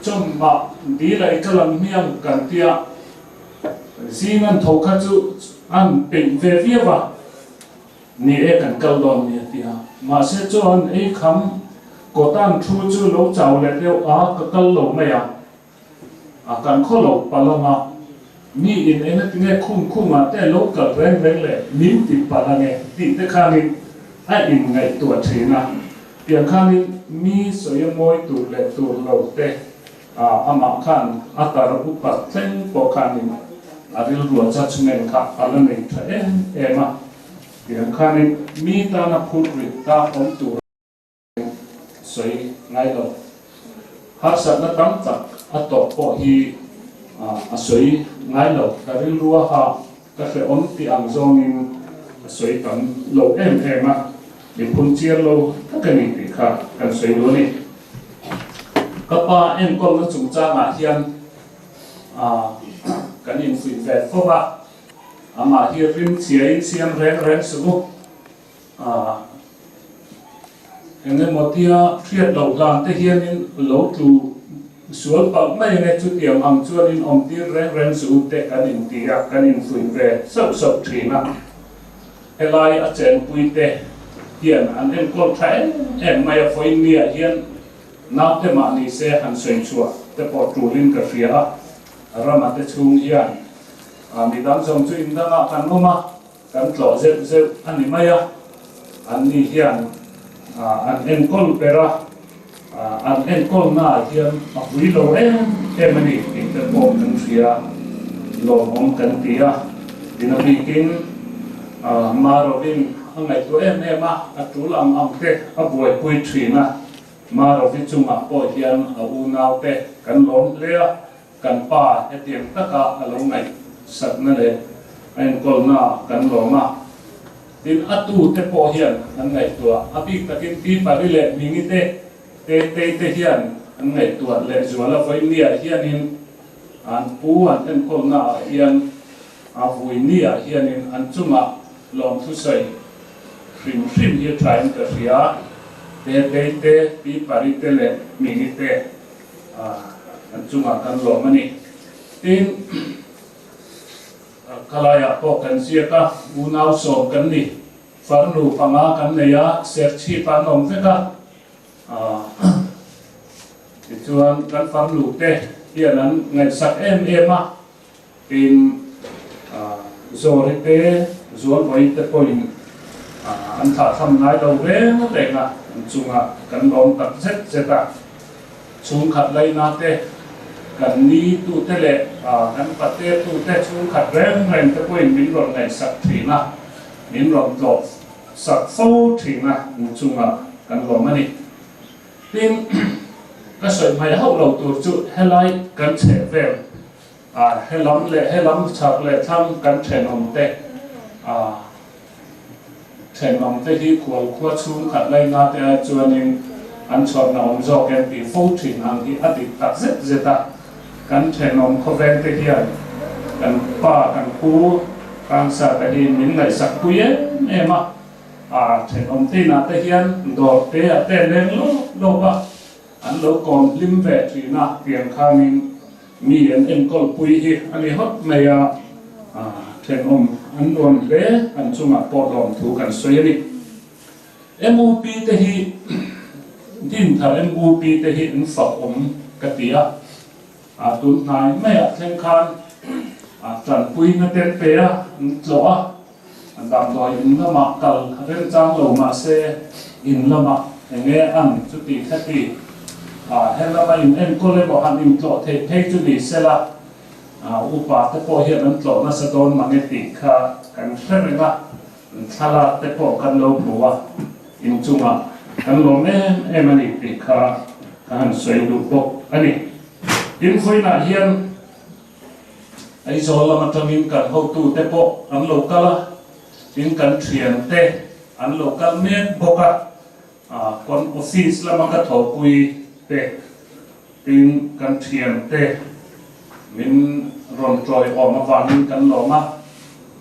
จนมาดีเลยกำลังเมียงกันเตียซีนันทกจูอันเป็นเวียวะนี่กันกลดอนเนี่ยเตียมาเสียจวนคำกตันชูจูโลเจ้าเล็ดเดียวก็กลโลไม่กันข้อโลปาลงมีอินนั่นเนี่ยคุ้มมาแต่โลกกับแรงเลยนิ้วติดปาลงติดแต่ขานินไอ้อินไงตัวเชนะเพียงขานินมีสวยมวยตัวเล็กตัวโลเตอามาขันอัตราอุปัตเซนปกันินอาริลรัวจัดเงินขับปาลงเอมาเพียงขานินมีตาหนักผู้ริตาของตัวสวยไงเราฮัสนัดตั้งจักอัตโปฮีสวยไงเราอาริลรัวฮะก็คืออมที่อังซงอินสวยกันโลเอมามีพุ่นเชียร์โลถ้ากันนี่ติค่ะกันสวยโลนี่ก็ป้าก็รู้จุงจ้างเฮียนกันอินฟิเวฟฟ้ามาเฮียริมเสียงแรงสูงเห็นไหมหมดที่เทียบเหล่าลานแต่เฮียนเหล่าจู sual pak mai ne chu tiang ang chuan in om tir reng su te kan in tia kan in fuin ve so thina helai a chen pui te hian an em kol thai em mai a foi nia hian na te ma ni se han soi chua te po tulin ka fia rama te chung hian mi dam som chu in danga kan noma kan tlo zeu ani maya an ni hian an em kol pera an em kol na hian a hui lo ani in te po kan fia lo om kan tia dinabi kin marovin angai tu ema atul ang te a buai pui thina marovi chunga po hian a u nau te kan lom lea kan pa etiam taka along ngai sat na le en kol na kan loma tin atu te po hian an ngai tua abi takin ti pari le mingi te hian an ngai tua le zuala voi nia hian in an pu an en kol na hian a vui nia hian in an chunga lom thu sai rim hi thain ka ria te pi pari te le mingi te an chunga kan lom ani tin kalaya po kan siaka unau som kan ni farnu panga kan neya serchi panom veka chuan kan farnu te hian an ngai sak ema tin zori te zual voi te poin an tha tham nai lo ve no te nga chunga kan lom tak zeta chung khat lai na te kan ni tu te le kan pate tu te chung khat reng te poin min ron ngai sak thina min ron lo sak fo thina chunga kan lom ani tin ka soi mai hau lo tur chu helai kan che vel helam chak le tham kan thenom te thenom te hi khwa chung khat lai na te chuanin an chot na om zo ken pi fo thin ang hi ati tak zeta kan thenom khoven te hian kan pa kan pu kan sa te hi min ngai sak puye ema thenom te na te hian do te te leng lo ba an lo kon lim ve thina tiang khanin mi en kol pui hi ani hot meya thenom an don le an chunga po lom thu kan soyani MUP te hi din thar MUP te hi in fa katia tun nai meya theng khan tran pui na ten pe tloa dam doi in lama kal ren chang lo ma se in lama enge an chuti khati helama in en kole bo han in tlo the chu di sela upa te po hian an tlo na sa don magnetic kha kan hrenga thala te po kan lo buwa in chunga kan lo em ani ti kha kan soi du po ani in khoina hian ai zo lama tamin kan ho tu te po an lo kala in kan thian te an lo kal me boka kon office lama ka tho pui te tin kan thian te min ron troi om awan kan loma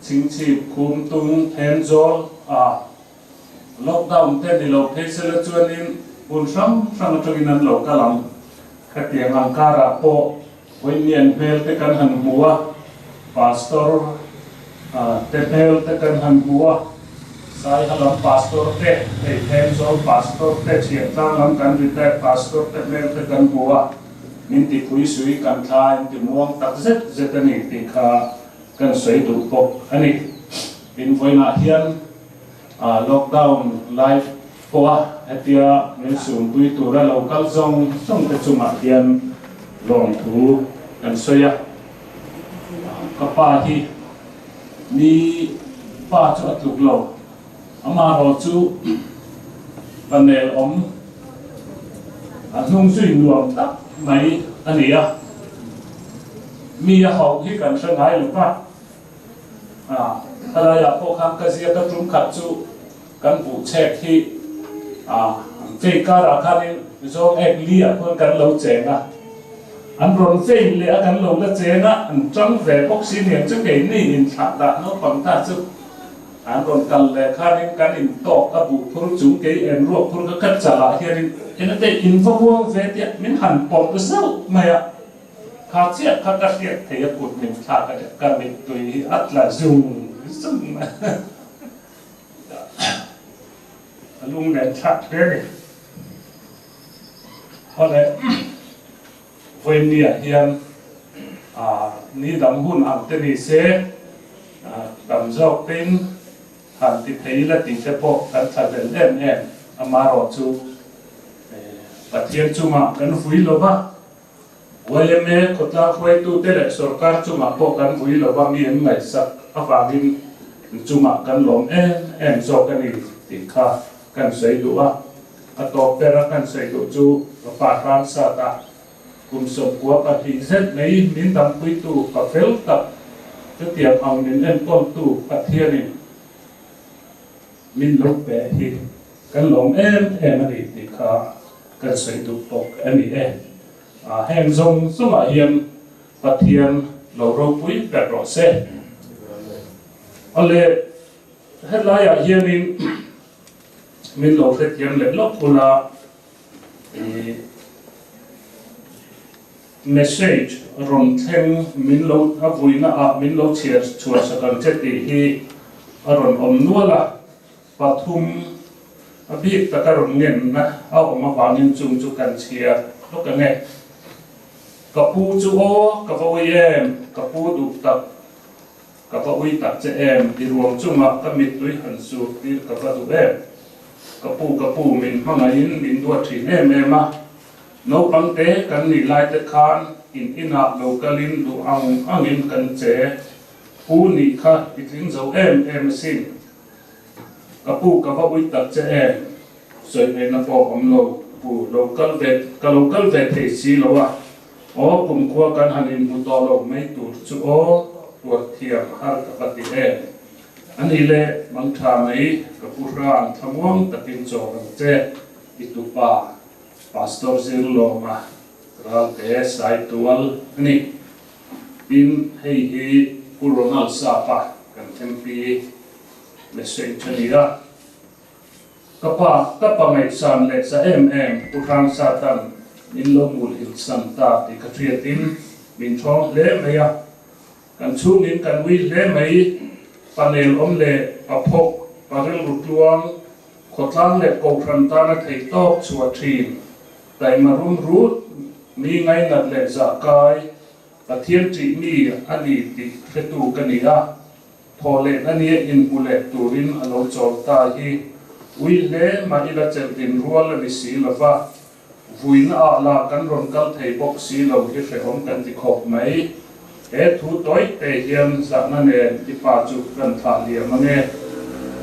ching chi khum tung hen zol lockdown te ni lo phesela chuanin bun sam atangin an lo kalam khatiang angkara po voinian phel te kan han buwa pastor te phel te kan han buwa sai halam pastor te hen zol pastor te chiang tang lam kan ri te pastor te phel te kan buwa min ti pui sui kan thai ti muang tak zet ani ti kha kan soi du pok ani in voina hian lockdown live poa atia min sum pui tura local zong te chuma hian long thu kan soya kapa hi ni pa chu atluk lo ama ro chu panel om nung sui nuam tak mai ania mi hau hi kan sangai lupa ya po kham ka sia ka trum khat chu kan bu chek hi fe ka ra khanin zong ek li a kon kan lo chenga an ron fe le a kan lo la chenga an chang ve bok sin hian chu ke ni in thak da no pam ta chu an ron kal le khanin kan in to ka bu phur chung ke en ro phur ka khat chala hian in te in fo ve ti min han pom ka sau maya kha chia kha ka tia thei kut min tha ka min tui atla zum lung đèn chặt thế này, có lẽ với nia hiền ni đam hun am tên ni se đam dọc tên hàn thì thấy là tình thế bộ cần thật đến em amaro chu bát thiên chu mà cần vui lo ba với em này có ta quay tu thế là सरकार chu mà bộ cần vui lo ba miền này sắc avagin chu mà cần lom em dọc cái này thì khá kan sei dua atau pera kan sei du chu pa sa ta kum so kwa pa hi zet nei min dam pui tu ka fel ta te tiam ang nin en kon tu pa thia ni min lo pe hi kan lom em ani ti kha kan sei du pok ani hem zong suma hiam pa thiam lo ro pui pe ro se ale helaya hianin min lo phết hiểm lệ lốc là message ron thêm min lo vui na min lo chia chua sa kan chết hi ron nua là pathum abi ta ka ron ngen na ma wangin chung chu kan chia lo ka ne kapu chu o ka voi em kapu du tak ka voi tak che em di ruang chu ma ka mit tui han su ti ka pa du em kapu min mangain min dua thi ne ma no pangte kan ni lai te khan ina localin du angin kan che pu ni kha itin zo em sin kapu ka va ui tak che em soi ne na po om lo pu local vet te si lo wa o kum khwa kan hanin pu to lo mai tu chu o tua thiam har ka pati anh ile mang tha mai kapuran thamong takin chong che itupa pastor zirlo ma ral te sai tual ni in hei puronal sapa kan tempi le senchania kapa mai san le sa puran satan in lo mul hil santa ti katriatin min thong le maya kan chu min kan wi le mai panel le apok parel rutluang khotlang le kokran ta na thei tok chua thin tai marum rut mi ngai nat le za kai pathian chi mi ani ti fetu kania thole nani in ule turin alo chol ta hi ui le ma ila chen tin rual ni si lova vuina ala kan ron kal thei bok si lo hi fe om kan ti khop mai thu tối te hiam sa na ne ti pa chu kan tha lia ma ne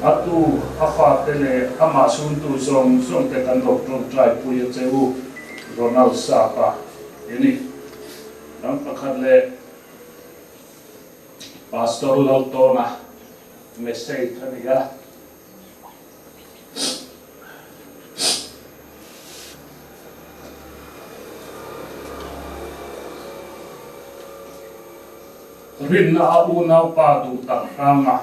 atu afa te le ama sun tu som te kan rok tron trai pu ye cheu ronald sapa ini dam pakhat le pastor lo to na message thania rin na au na pa du tak rama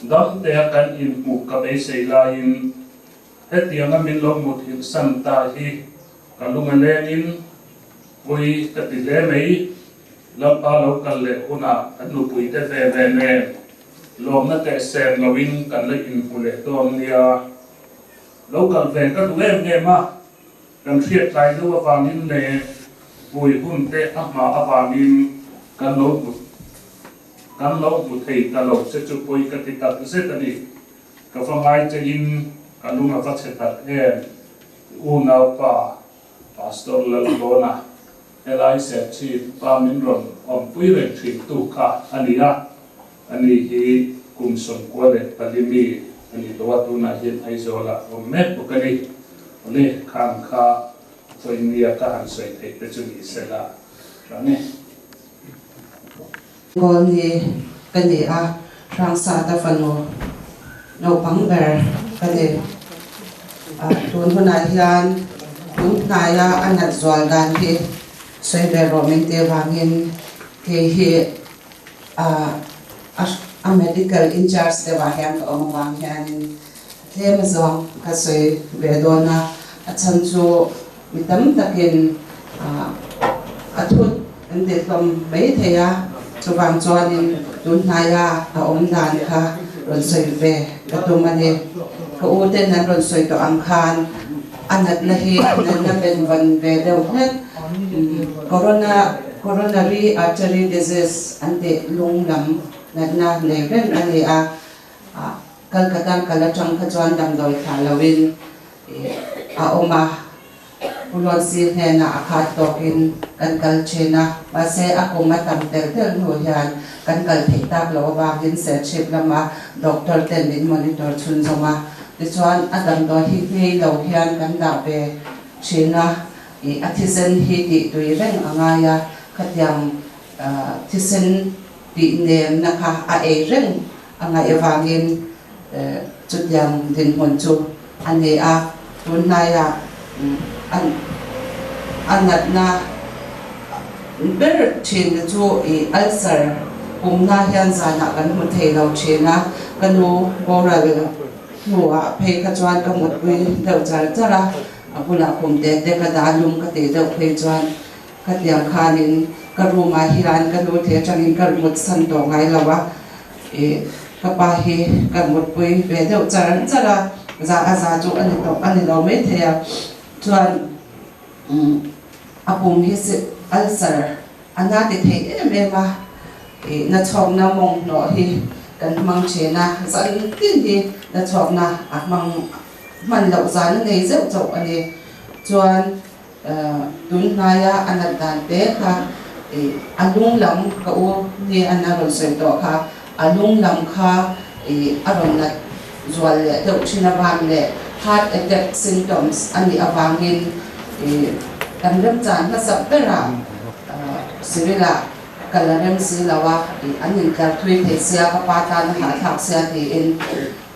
dam te kan in mu ka be sei la in hetianga min lo mut hin san ta hi kalunga le in voi ka ti le mei lam pa lo kal le una anu pui te ve ne lom na te sen lo in kan le in pu le tom nia lo kal ve ka du nge ma kan thiet lai du wa nin le vui hun te ama awanin kan lo mu thei ta lo se chu poi ka ti ta se ta ni ka fangai che in kalunga va che ta una pa pastor la bona elai se chi pa min ron om pui re thi tu kha ania ani hi kum som ko le palimi ani to wa tu na hin ai zola om me pu ka ni ne khang kha foi nia ka han sei thei te chu ni se la rane con thì cái gì sang sa ta phần nấu bánh bèo cái gì tuần hôm nay hiền tuần này anh đặt rồi đàn thì xoay về rồi mình tiêu vàng in thì a medical in charge te wa hian ka om wang hian them zong ka soi ve dona a chan chu mitam takin a thut an te tom mai theya chuwang chuanin tun hnaya a om dan kha ron soi ve ka tumani ka uten an ron soi to ang khan anat na hi nan na ben van ve deuh het coronary artery disease ante lunglam na leven ani a kalkatan kalachang khachuan dam doi thalawin a oma ulon si hena akhat tokin kan kal chena base akoma tam tel tel no hian kan kal theitak lo wa hin se chip lama doctor ten min monitor chun zoma tichuan adam do hi hei lo hian kan da be chena artisan hi ti tui reng angaya khatyang artisan ti nem nakha a e reng anga evangin chutyang din hon chu ane a tunaya anat na ber chin chu ulcer umna hian zana kan mu thei lo chena kanu boral nuwa phei ka chuan ka mut pui deuh char chara apula kum te ka dalum ka te deuh phei chuan ka tiang khanin ka ruma hiran ka lu the changin ka mut san to ngai lawa ka pa hi ka mut pui ve deuh char chara za chu ani lo me thea chuan apum hi se ulcer ana te thei ema na chom na mong no hi kan mang chena zan tin hi na chom na mang man lo zan nei zeu chau ani chuan tun naya anat dan te kha alung lam ka u ni anaron sei to kha alung lam kha aron na zual le deuh china van le heart attack symptoms ani awangin kan ram chan na sap pera sirila kalarem silawa anin kal thui the sia ka patan ha thak sia ti in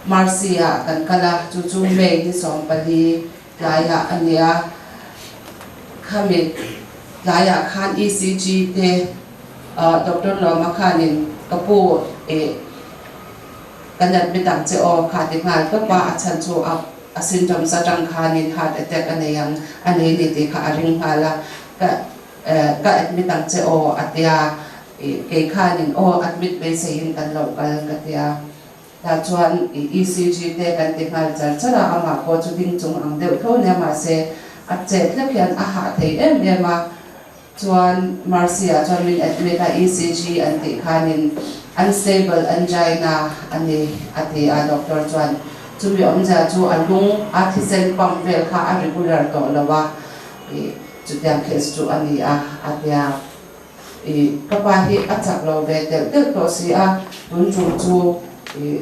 marcia kan kala chu chu me ni som pali laya ania khamit laya khan ECG te dr loma khanin kapu kanat bitang che o khati ngal ka pa achan chu a symptom sa tang khanin heart attack aneyang ane ni te kha aring hala ka admit ang che o atia ke khanin o admit be sein kan local katia ta chuan ECG te kan te ngal char chara ama ko chu ding chung ang deuh tho ne ma se a che thlakian a ha thei em ma chuan marcia chuan min admit a ECG an te khanin unstable angina ani ati a doctor chuan chu bi omja chu alung artisan pump vel kha a regular to lawa chu tiang case chu ani a atia kapa hi achak lo ve tel to si a tun chu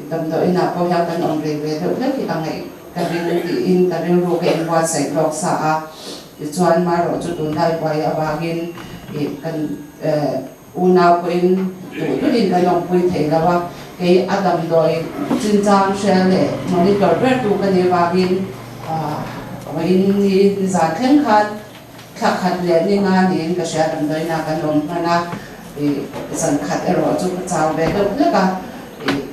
tam do ina po ya kan on ve ve tel ki angai kabin ti in kabin ro ke wa sai lok sa a chuan ma ro chu tun dai pai awagin kan una ko in tu din ka long pui thei lawa ke adam doi chin chang shele monitor ver tu ka ne wagin wa in ni za khen khan khat le ni nga ni ka sha dam doi na kan lom mana san khat ero chu ka chaw ve do le ka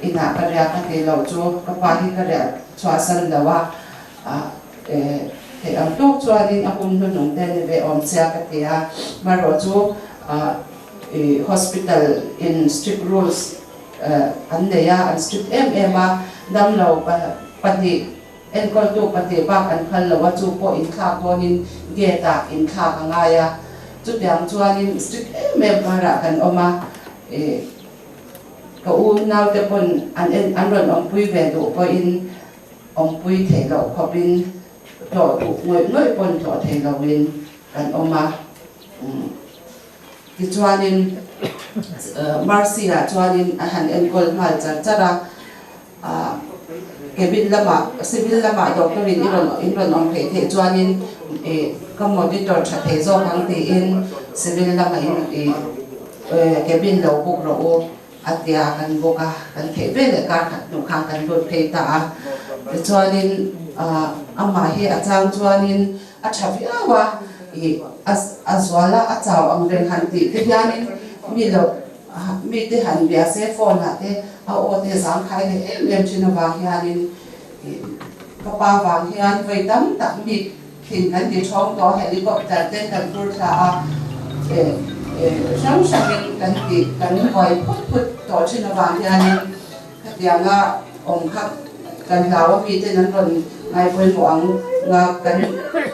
ina ka ria ka te lo chu ka pa hi ka ria chwa san lawa te am tok chuanin apum nu nong te ne ve om sia ka te a ma ro chu hospital in strict rules an neya an strict ma dam lo pati en kol tu pati bak an phal lo wa chu po in kha konin geta in kha angaya chu tiang chuanin strict para kan oma ka u naw te pon an ron om pui ve do po in om pui the lo khopin to ngoi pon to the lo win kan oma ki chuanin marcia chuanin han en kol mal chara kebin lama civil lama doctor in iron on phe the chuanin ka monitor tha the zo kang ti in civil lama in kebin lo buk ro atia kan boka kan the ve le ka khat nu khang kan dot phe ta chuanin ama hi achang chuanin a thavia wa azwala achaw ang ren han ti te hianin mi lo mi te han bia se phone la te a o te zang khai le em china wang hianin ka pa wang hian voi tam tak mi thin kan ti thong to helicopter te kan tur tha a sang sang kan ti kan hoi phut to china wang hianin ka tianga ong khak kan lawa mi te nan ron ngai poi muang nga kan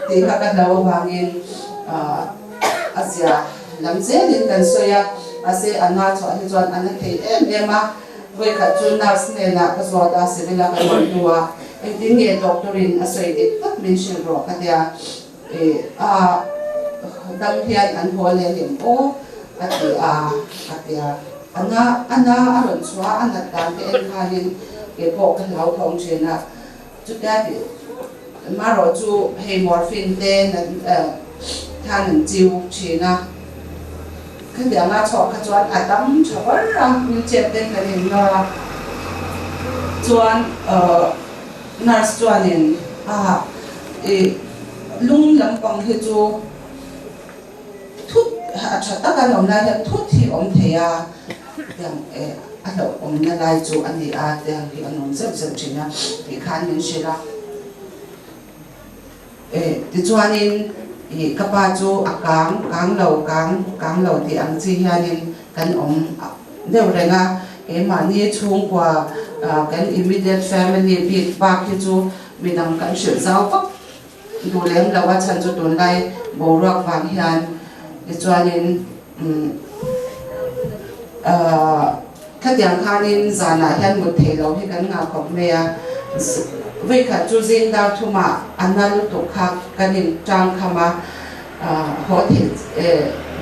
ti kha kan lawa wangin asia lamse din kan soya ase ana cho hi chuan ana thei ema voi kha chu nurse ne la ka zo da sivila ka duwa tin nge doctorin asoi te tak min shil ro ka dia dam hian an hole lim o atia ana aron chua ana tan te en khalin ke po kan lau thong chena chu ta ti maro chu he morphine te nan than chiu china kan dia nga chok ka chuan atam chawar ra min che ten kan in na chuan nurse chuan in lung lampang hi chu thut chata kan om na thut hi om theya yang alo om na lai chu ani a teng hi anom zep china hi khan min shila ti chuan in kapa chu kang lo ti ang chi hianin kan om deu renga ma ni chung kwa kan immediate family big park hi chu minang kan shil zau pak du leng lawa chan chu tun lai borak wang hian ti chuanin khatiang khanin zana hian mut thei lo hi kan nga khop meya với cả chú riêng đào thu mà anh na lúc tục khác cái niệm trang khama họ thì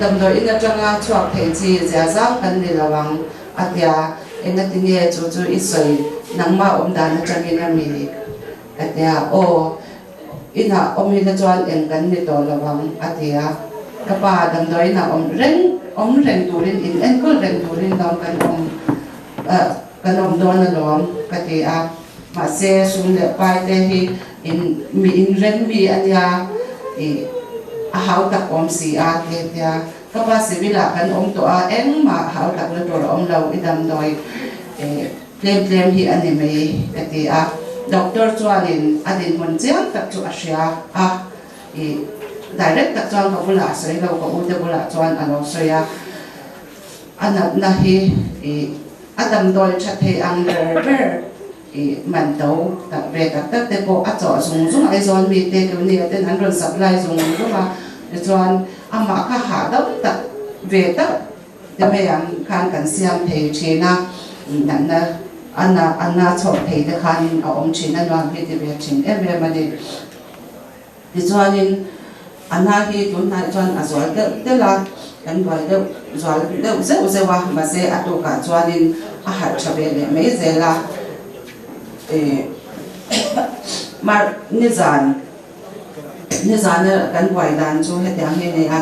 đầm đôi in trong nga chuộc thì chỉ giả giác cái này là bằng atia in cái tiếng chú ít sợi nắng mà đàn trong cái này mình atia ina in là chuan in cái này to là bằng atia các bà đầm đôi na reng turin in en có reng turin đong cái đòn là lòng cái tia mà xe xuống để bay thế thì in rèn mi anh ya hậu tập si thế thì các bác sĩ là kan to em mà hậu tập nó to lâu idam đôi plem hi anh em ấy thì doctor chuanin adin mon chiang tak chu asia direct tak chuan ko bula soi lo ko ute bula chuan alo soya anap na hi adam doi chat he under man tàu tập về tập tất tế bộ ắt chọn dùng ai dọn mi tê cái này tên anh rồi supply dùng mà dọn mà các hạ đốc tập về tập để mấy anh khăn cần xem thầy chế na nãy anh chọn thầy để khăn ông chế na đoàn về để về chính em về mà để dọn nên anh khi tuần này dọn dọn tức là anh gọi đâu dọn đâu rất là mà sẽ ăn đồ cả dọn nên hạt chả về mấy giờ là mà nizan kan wai dan chu he tiang he ne a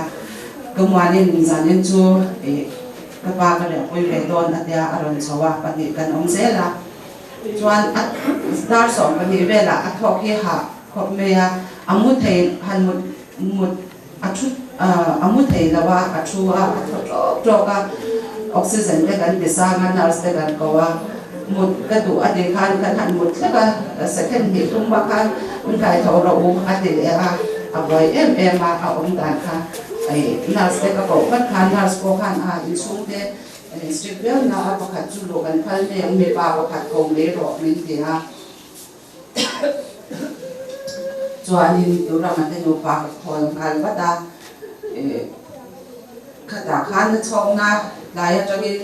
kamwani nizan en chu ka pa ka le poi ve don atia aron chawa pani kan om zela chuan star som pani vela a thok hi ha khop me ya amu thei han mut achu amu thei lawa achu a thok ka oxygen te kan bisa nga nurse te kan kowa một cái tủ ăn để khan kan hẳn một cái second thì tung ba khan mình cái thầu rau ăn để vậy em mà ông đàn khan ấy là sẽ có bộ phát khan là có khan in xuống thế strip bill na apa khat chu lo kan khan ne me ba ba khat kong le ro min ti chuanin tura ma te no pa khol kan ba da khata khan chong na lai atangin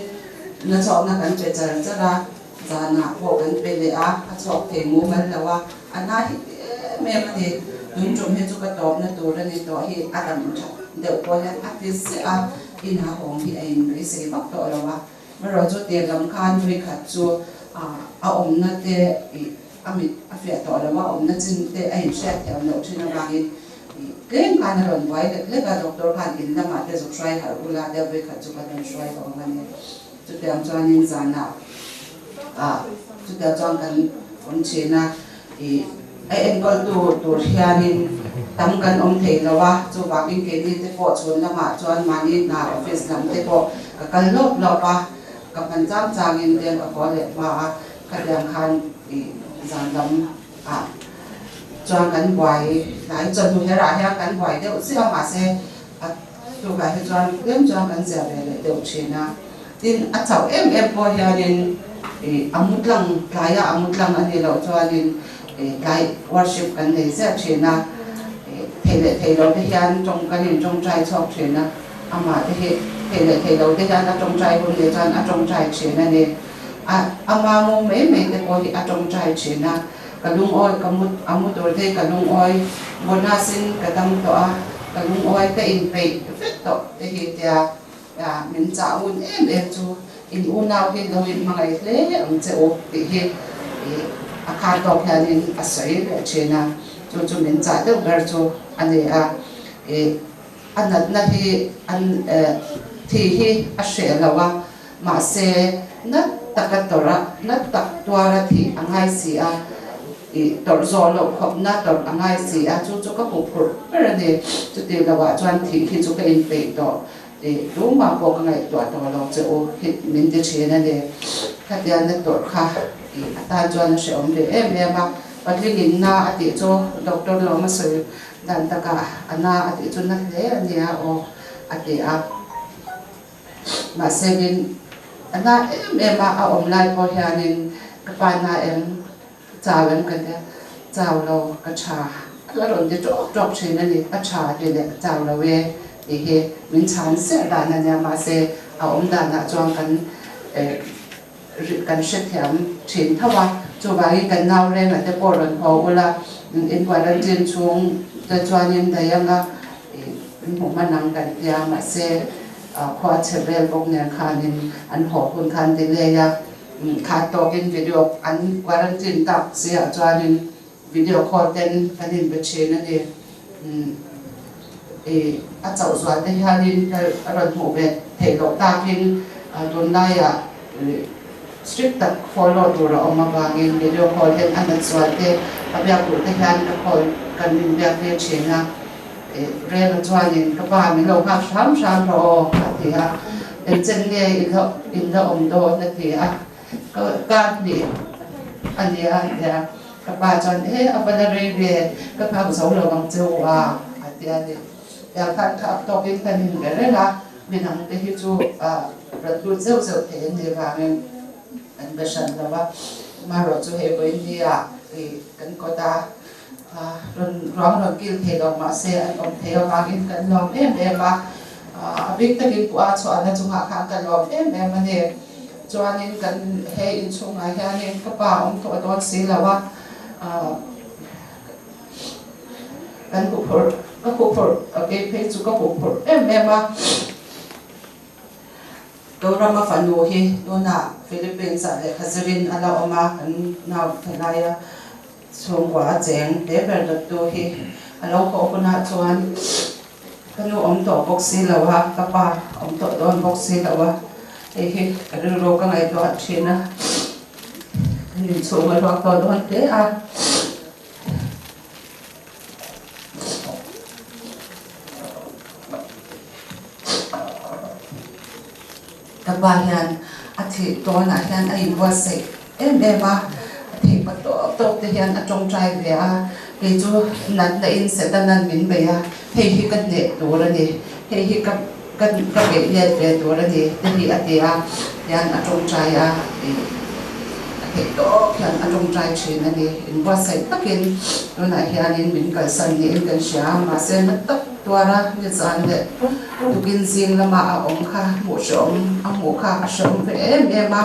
na chong na kan che char chara zana ho kan pele chok the mu man lawa ana hi me ma de dun chom he chu ka top na tur ni to hi adam de ko ya atis in ha hong hi ein ri se bak to lawa ma ro chu te lam khan ri khat chu om na te amit afia to lawa om na chin te ai sha the no thina ba hi kem kan ron wai le ka doctor khan in na ma te zo try har ula de ve khat chu ka don try ko ngani chu te am chanin zana chu te chang kan on chena en kol tu hianin tam kan thei lawa chu waking ke ni te po chun lama chuan mani na office lam te po kal lop lopa ka pan chang in den ko le ma ka yang khan zan lam chuan kan buai lai chon tu hera ha kan buai de si ma se tu ga he chuan chuan kan se le de china tin a chau po hianin amutlang kaya amutlang ani lo chuanin kai worship kan nei se china thei lo te hian trong kan in trong trai chok china ama te he thei lo te hian a trong trai hun le chan a trong trai china ne ama mo me te ko hi a trong trai china kalung oi amut or te kalung oi bonasin kadam to a kalung oi te in pe fet to te hi tia min cha un chu in unau hi lo in mangai hle ang che o ti hi akha to hianin a sai le china chu min cha te gar chu ani anat na hi an thi hi a she lawa ma se na takatora na taktwara thi angai si a tor zo lo khop na tor angai si a chu ka pupur per ne chu te lawa chuan thi hi chu ka in pe to lu ma po ka ngai to lo che o hit min de chena ne khatian na tor kha ata chuan she om le ma patling na ati cho doctor lo ma se dan ta ka ana ati chu na le ania o ati a ma sevin ana ma a om lai po hianin ka pa na chawem ka de chaw lo ka cha la ron de drop chena ni ka cha de le chaw lo we he min chan se da na nya ma se a om da na chuan kan she thiam thin thawa chu wai kan nau re na te por ron ho ula in quarantine chung te chuanin da yanga mu manang kan ya ma se khwa chebel bok ne khanin an ho kun khan de le ya kha to kin video an quarantine tak se a chuanin video call ten kanin be che na ni a chau zwa te hianin ron mu be thei lo ta kin don lai a strict tak follow tu ra oma bangin video call hen an zwa te abya ku te hian ka call kan min bia ve chena re la chuanin ka ba mi lo ka sham ro ti ha en chen ne in lo om do na ti a ka ni ani a ya ka ba chuan a ba la re ve ka pa zo lo bang chu a ti a ni ya kan ka to kin kan hin re la min ang te hi chu ra tu zeu the ni wa ngen an ba shan la wa ma ro chu he bo india kan ko ta ron kil the lo ma se an om the wa in kan lo ba big ta kin pu a chu ana chu ha kha kan lo ma ne chuanin kan he in chunga hianin ka pa om to don si la wa kan ku phur okay pe chu ka phur ma Dorama fanu hi dona Philippines le khazirin ala oma kan naw thalaya chungwa cheng te ber tu hi alo ko kuna chuan kanu om to boxi lawa kapa om to don boxi lawa hi ro ka ngai to china ni chunga ro to don te a kabayan ati to na hian ai wase ma ati pato to te hian atong trai ve a ke chu nan na in se ta nan min be a hei hi kan ne to ra ni hei hi ka be ye be to ra ni te hi ati a hian atong trai a ati to hian atong trai chin ani in wase takin to na hian in min ka san ni in kan sha ma se na tak tuara ni zan de tukin zing lama a om kha mu shom a mu kha a shom ve ma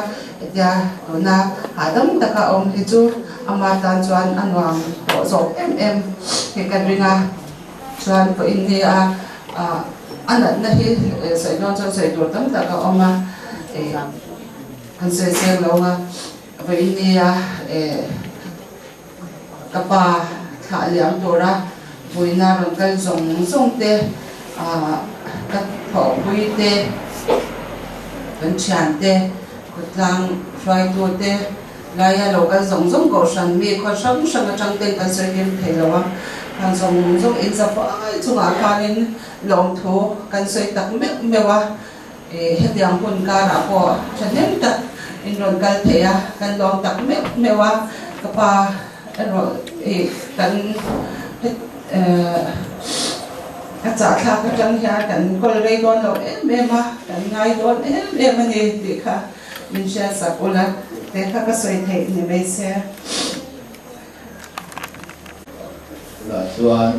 ya na hadam taka om hi chu ama tan chuan anwang to zo he kan ringa chuan po india anat na hi sai don cho sai tur tam taka oma kan se lo nga po india kapa tha liam tora buina ron kal zong te các phổ quy tê vấn tràn tê cột lang phai tua tê lai lo kan zong zong ko san mi kho sang sang atang ten kan soi lim thei lo kan zong zong in za pa chunga khanin lom thu kan soi tak mewa hetiang hun ka ra ko chanem ta in ron kal theya kan lom tak mewa kapa ro kan acha kha ka tang ya kan kol rei don lo mema kan ngai don mani ti kha min sha sa ola te kha ka soi thei ni be se là chuan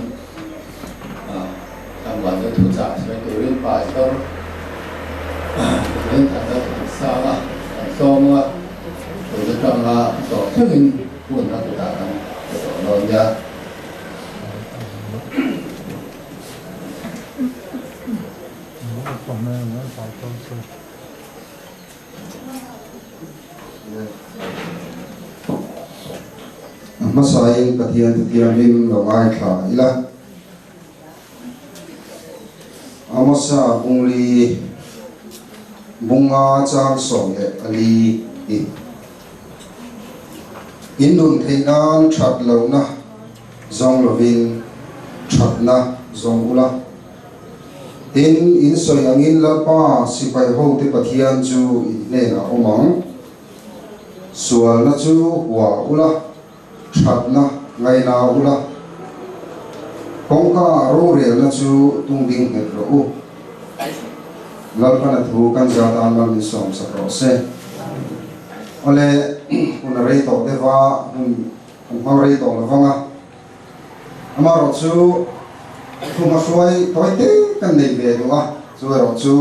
tham quan cái thủ trạng sẽ tự liên bài cho nên thành ra sao là xong rồi cái trong là tổ chức hình buồn là thủ trạng rồi nha Masai katian lim lo ngai kha ila amasa bungli bunga chang som le ali indun theinan that lo na zong lovin that na zong ula tin in soi angin la pa sipai ho te pathian chu ne na omang sual na chu wa ula that na ngai na ula kongka ro re na chu tung ding he ro u lal pa na thu kan za ta mal ni som sa ro se ole un rei to de va un ma rei to la vanga ama ro chu thu ma suai toi te kan nei ve do a chu ro chu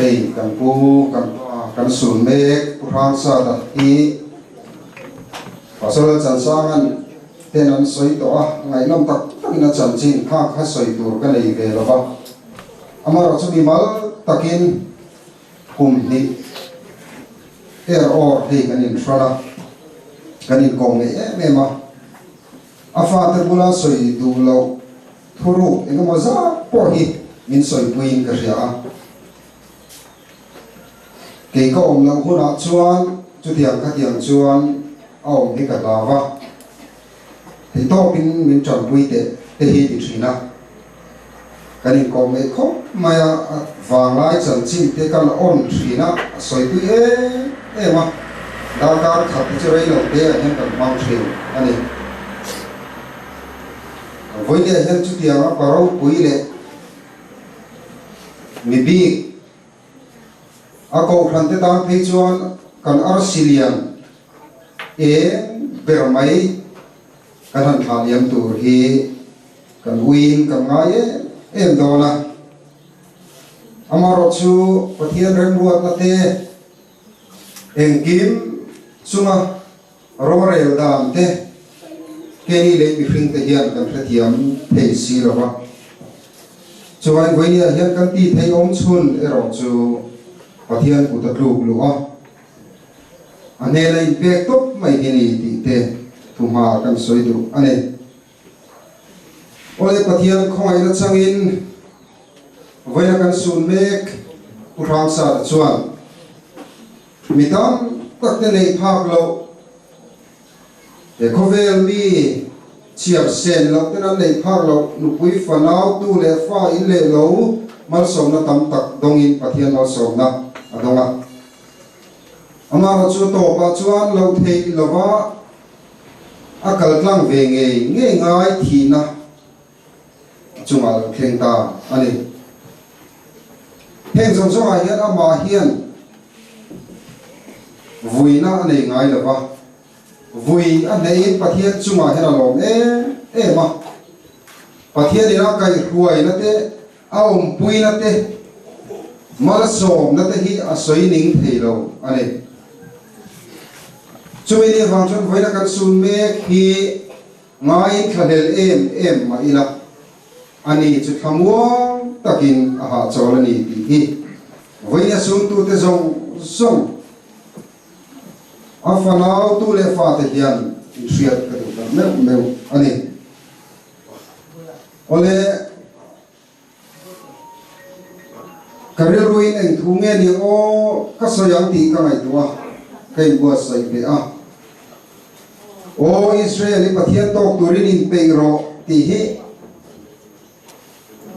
ei kan pu kan sun me puran sa da hi pasal chan sangan tenan soi to a ngai lam tak takina chan chin kha soi tur ka nei ve lo ba amaro chu mi mal takin kum ni or he kanin frana kanin kong me ma afa te bula soi du lo thuru engama za po hi min soi puin ka ria ke ko om lo huna chuan chu tiang ka tiang chuan au hi ka lava thì to pin min chọn quy te hi ti thina kanin ko me kho maya wang lai chan chin te kan on thina soi pi ma da ka khat ti rei lo te hen kan mang thriu ani voi le hen chu tiang a paro pui le mi bi a ko khan te dan pe chuan kan ar silian ber mai kan han thal yam tur hi kan win kan ngai em do na amaro chu pathian rem ruat na te engkim chunga rorel dam te keni le mi hring te hian kan thatiam thei si lo ba chuan goinia hian kan ti thei om chun ero chu pathian ku ta lu a ane lai bek top mai hini ti te thuma kan soi du ane ole pathian khoi na changin voina kan sun mek urang sa chuan mitam takte nei phak lo e khovel mi chiar sen lo te na nei phak lo nu pui fanau tu le fa in le lo mal som na tam tak dongin pathian mal som na adonga amaro chu to pa chuan lo thei lova akal tlang ve nge ngai thina chungal thleng ta ani heng zong zong a hian ama hian vuina nei ngai lova vui a nei pathian chunga hian a lom ma pathian ina kai huai na te aum pui na te mal som na te hi a soi ning thei lo ani chui ni wang chon voina kan sun me khi ngai khalel em ma ila ani chu thamuang takin a ha cholani ti hi voina sun tu te zong zong afanau tu le fa te hian triat ka tu me ani ole karil ruin eng thu nge ni o ka soyang ti ka ngai tua kai bua sai be a o Israel pathian tok turin in peiro ti hi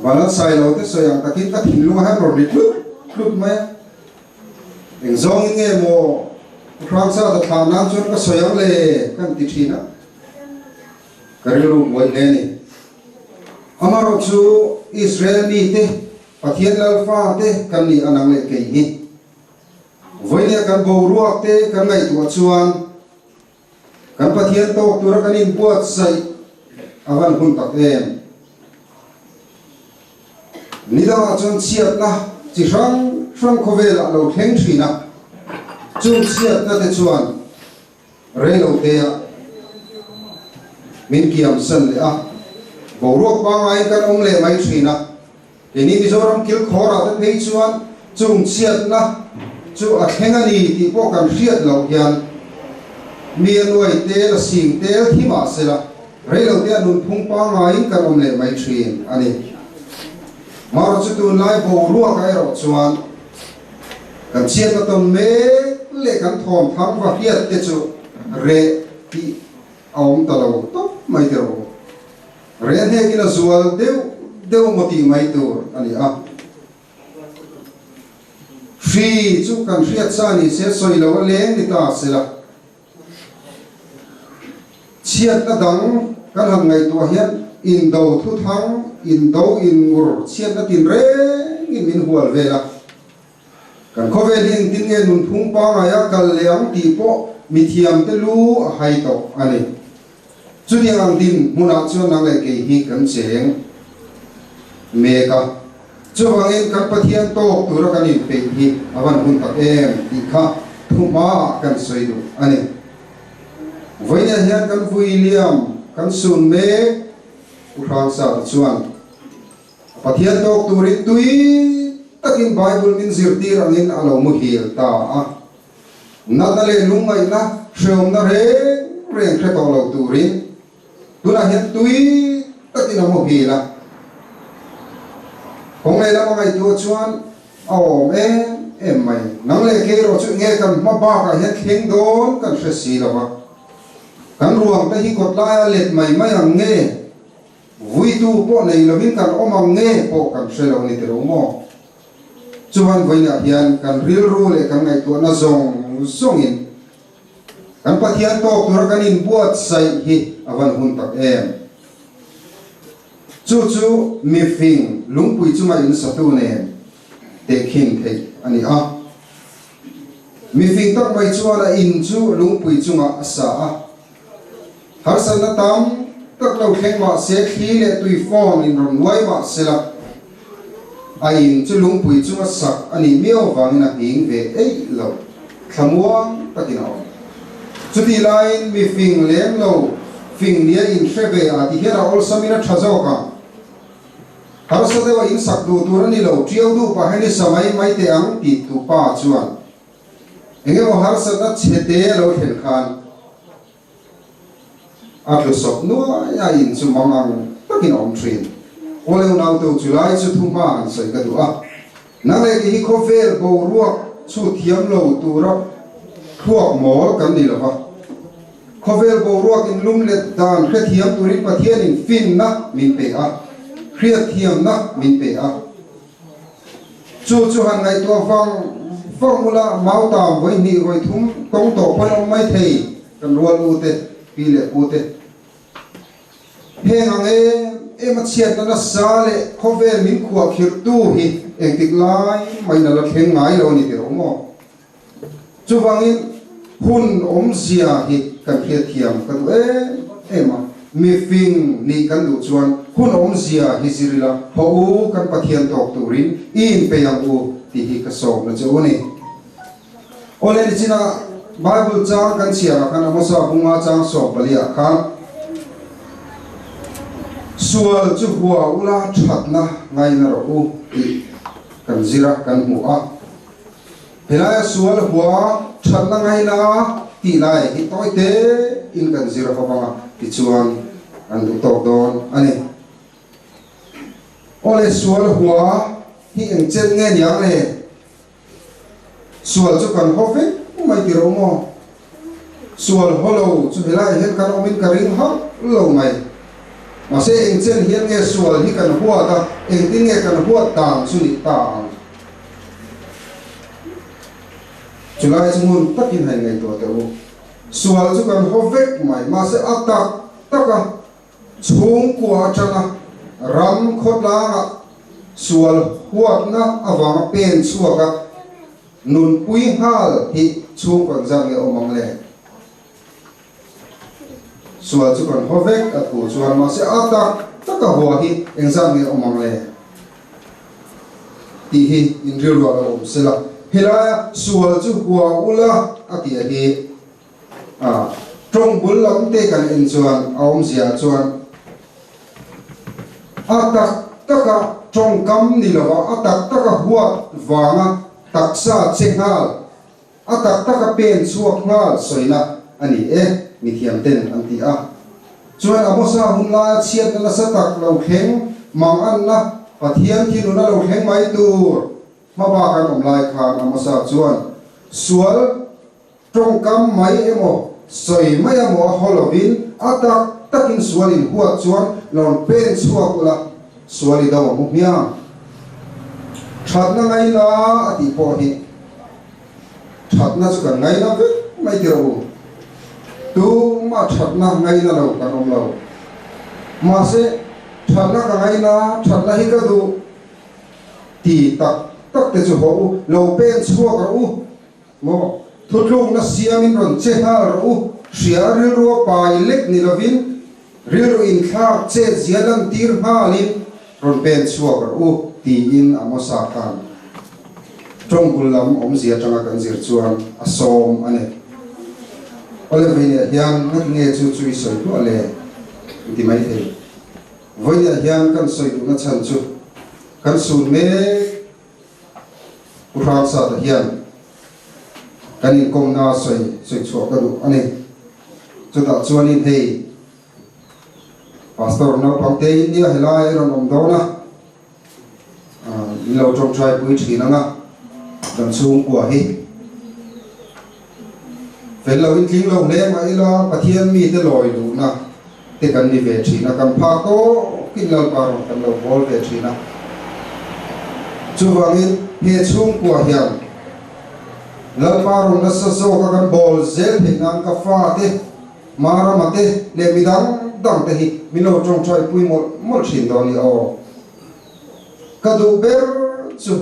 bala sai lo te soyang takin ka thillu ha ro rit lut mai eng zong nge mo Fransa da thana chon ka soyang le kan ti thina karilu moi le ni amaro chu Israel ni te pathian alfa te kan ni anang le ke hi voinia kan bo ruak te kan ngai tu chuan kan pathian tok tur kan in buat sai awan hun tak em nida chon chiat na chi rang khovela lo theng thina chung chiat na te chuan re lo te a min kiam san le a bo ruak ba ngai kan ong le mai thina ini mizoram kil khora te phei chuan chung chiat na chu a thengani ti po kan riat lo hian mia nuai te la sing te hi ma se la rei lo te nun phung pa ngai kan om le mai thin ani mar chu tu lai bo ruwa kai ro chuan kan chiat na ton me le kan thom thang wa hiat te chu re ti aum ta lo to mai te ro re he kina zual deu moti mai tur ani a Fi chu kan riat sa ni se soi lo leng ni ta se la chiat na dang kan hang ngai tu hian in do thu thang in do in ngur chiat na tin re in min hual vela kan khove ling tin nge nun phung pa nga ya kal leang ti po mi thiam te lu a hai to ani chu ni ang din muna chu nang le ke hi kan cheng me ka chu wangin kan pathian to tura kan in pe hi awan hun tak em ti kha thuma kan soi du ani voina hian kan William kan sun me urang sa chuan pathian to turin tui takin Bible min zirtir angin alo mu hil ta a na le lungai na shom na re reng khe to lo turin tuna hian tui takin amo hila Kong le la ngai tu chuan aw em mai nang le ke ro chu nge kan ma ba ka he kheng don kan hre si la ba kan ruang ta hi kot la let mai mai ang nge vui tu po nei lo min kan omang nge po kan hre lo ni te ro mo chuan voina hian kan ril ru le kan ngai tu na zong in kan pathian to tur kan in buat sai hi awan hun tak em chu mi phing lungpui chunga in satu ne te khin thei ani a mi phing tak mai chuan in chu lungpui chunga asa a har san na tam tak lo kheng ma se khi le tui phone in ron wai ma se la a in chu lungpui chunga sak ani mio wangina hing ve ei lo thamuang takina chu ti line mi phing lem lo phing nia in hreve a ti hera ol samina thazo ka har sa dewa in sak du tur ni lo triau du pa hani samai mai te ang ti tu pa chuan enge mo har sa na chete lo thel khan a lu sok no ya in chu mangang takin om trin ole unau to julai chu thuma an sai ka du a na le ki ko vel bo ruak chu thiam lo tura thuak mol kan ni lo ba ko vel bo ruak in lum let dan khe thiam turin pathian in fin na min pe a Kriat thiam na min pe a chu han ngai to formula mau ta voi ni voi thum tong to pon om mai thei kan rual u te pi le u te heng ang e ma chiat na sa le khovel min khuwa khir tu hi ek tik lai mai na la theng ngai lo ni te ro mo chu wangin hun om zia hi kan kriat thiam ka tu e ma mi phing ni kan du chuan hun om zia hi zirila ho u kan pathian tok turin in pe yang u ti hi ka so na chu ni ole ni china Bible chang kan chia kan amosa bunga chang so balia khan sual chu huwa ula thatna ngai na ro u ti kan zira kan mu a pelaya sual huwa thatna ngai na ti lai hi toi te in kan zira fa banga ti chuan an du tok don ani ole sual huwa hi eng chen nge nyang le sual chu kan hofe mai tiro mo sual holo chu helai hen kan omin karing hak lo mai mà sẽ anh trên hiện nghe sual hi kan huat ta anh tin nghe kan huat tang su ni tang chulai chungun takin hai ngai to teu sual chu kan hovek mai mà sẽ atak taka chung kwa chana ram khot la sual huat na awang pen chuaka nun pui hal hi chung kan jang nge omang le sual chu kan hovek at ku chuan ma se atak taka ho hi engzam nge omang le ti hi in ril wa om sela hilaya sual chu huwa ula ati hi trong bul lam te kan in chuan aom zia chuan atak taka trong kam ni lawa atak taka huat wanga taksa chengal atak taka pen chuak ngal soina ani mi thiam ten an ti a chuan amosa hunla chiat na sa tak lo kheng mang an na pathian thinu na lo kheng mai tur ma ba kan om lai khan amosa chuan sual trong kam mai emo soi mai amo holovin atak takin sualin huat chuan lon pen chuak ula suali daw mo mia that na ngai na ati po hi that na chu kan ngai na ve mai tiro tu ma that na ngai na lo kan om lo ma se that na ka ngai na that na hi ka du ti tak tak te chu ho lo pen chuak ro mo thutlung na siamin ron che ha ro ria ril ro pai lek ni lovin ril ro in thak che ziadan tir ha lin ron pen chuak ro ti in amosa kan trong gulam om zia tanga kan zir chuan asom ane ole venia hian nak nge chu chui soi tu ale ti mai the voina hian kan soi tu na chan chu kan sun me urak sa ta hian kan in kom na soi chuak ka du ane chu ta chuan in hei pastor no pangte india helai ron om do na lo trong trai pui thina nga dan chung kwa hi vel lo in tling lo le ma ila pathian mi te loi du na te kan ni ve thina kan pha to kin lo pa ro kan lo bol ve thina chu wangin he chung kwa hian lo pa ro na sa so ka kan bol zel thina ka fa te mara mate le midang dang te hi mino trong trai pui mol thin do ni o kadu ber chu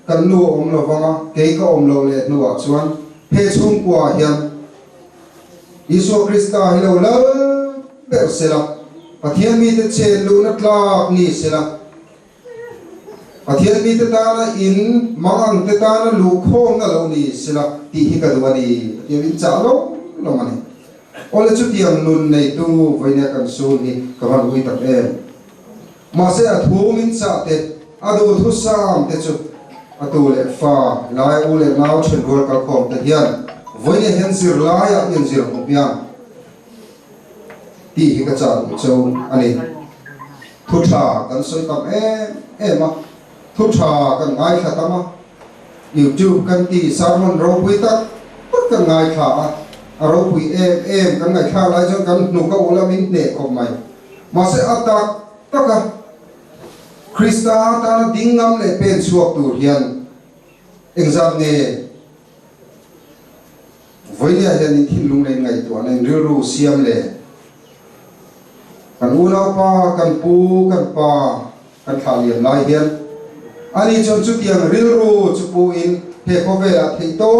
kan nu om lo wanga ke ka om lo le nu a chuan he chung kwa hian Isu Krista hi lo la ber sela pathian mi te che lu na tlak ni sela pathian mi te ta na in mangang te ta na lu khom na lo ni sela ti hi ka duani ti in cha lo mani ole chu tiang nun nei tu voina kan su ni ka van hui tak em ma se a thu min cha te adu thu sam te chu atu le fa lai u le nau chen rol ka khom te hian voina hen sir lai a yen sir ko piang ti hi ka cha chu ani thu tha kan soi tam em ma thu tha kan ngai kha tama YouTube kan ti sermon ro hui tak kan ngai kha aro pui em kan ngai kha lai chu kan nu ka ula min ne ko mai ma se atak taka Krista ta na dingam le pen chuak tur hian exam ne voilia hian in thilung le ngai to na ril ru siam le kan una pa kan pu kan pa kan thalian lai hian ani chon chu tiang ril ru chu pu in he ko vela thei to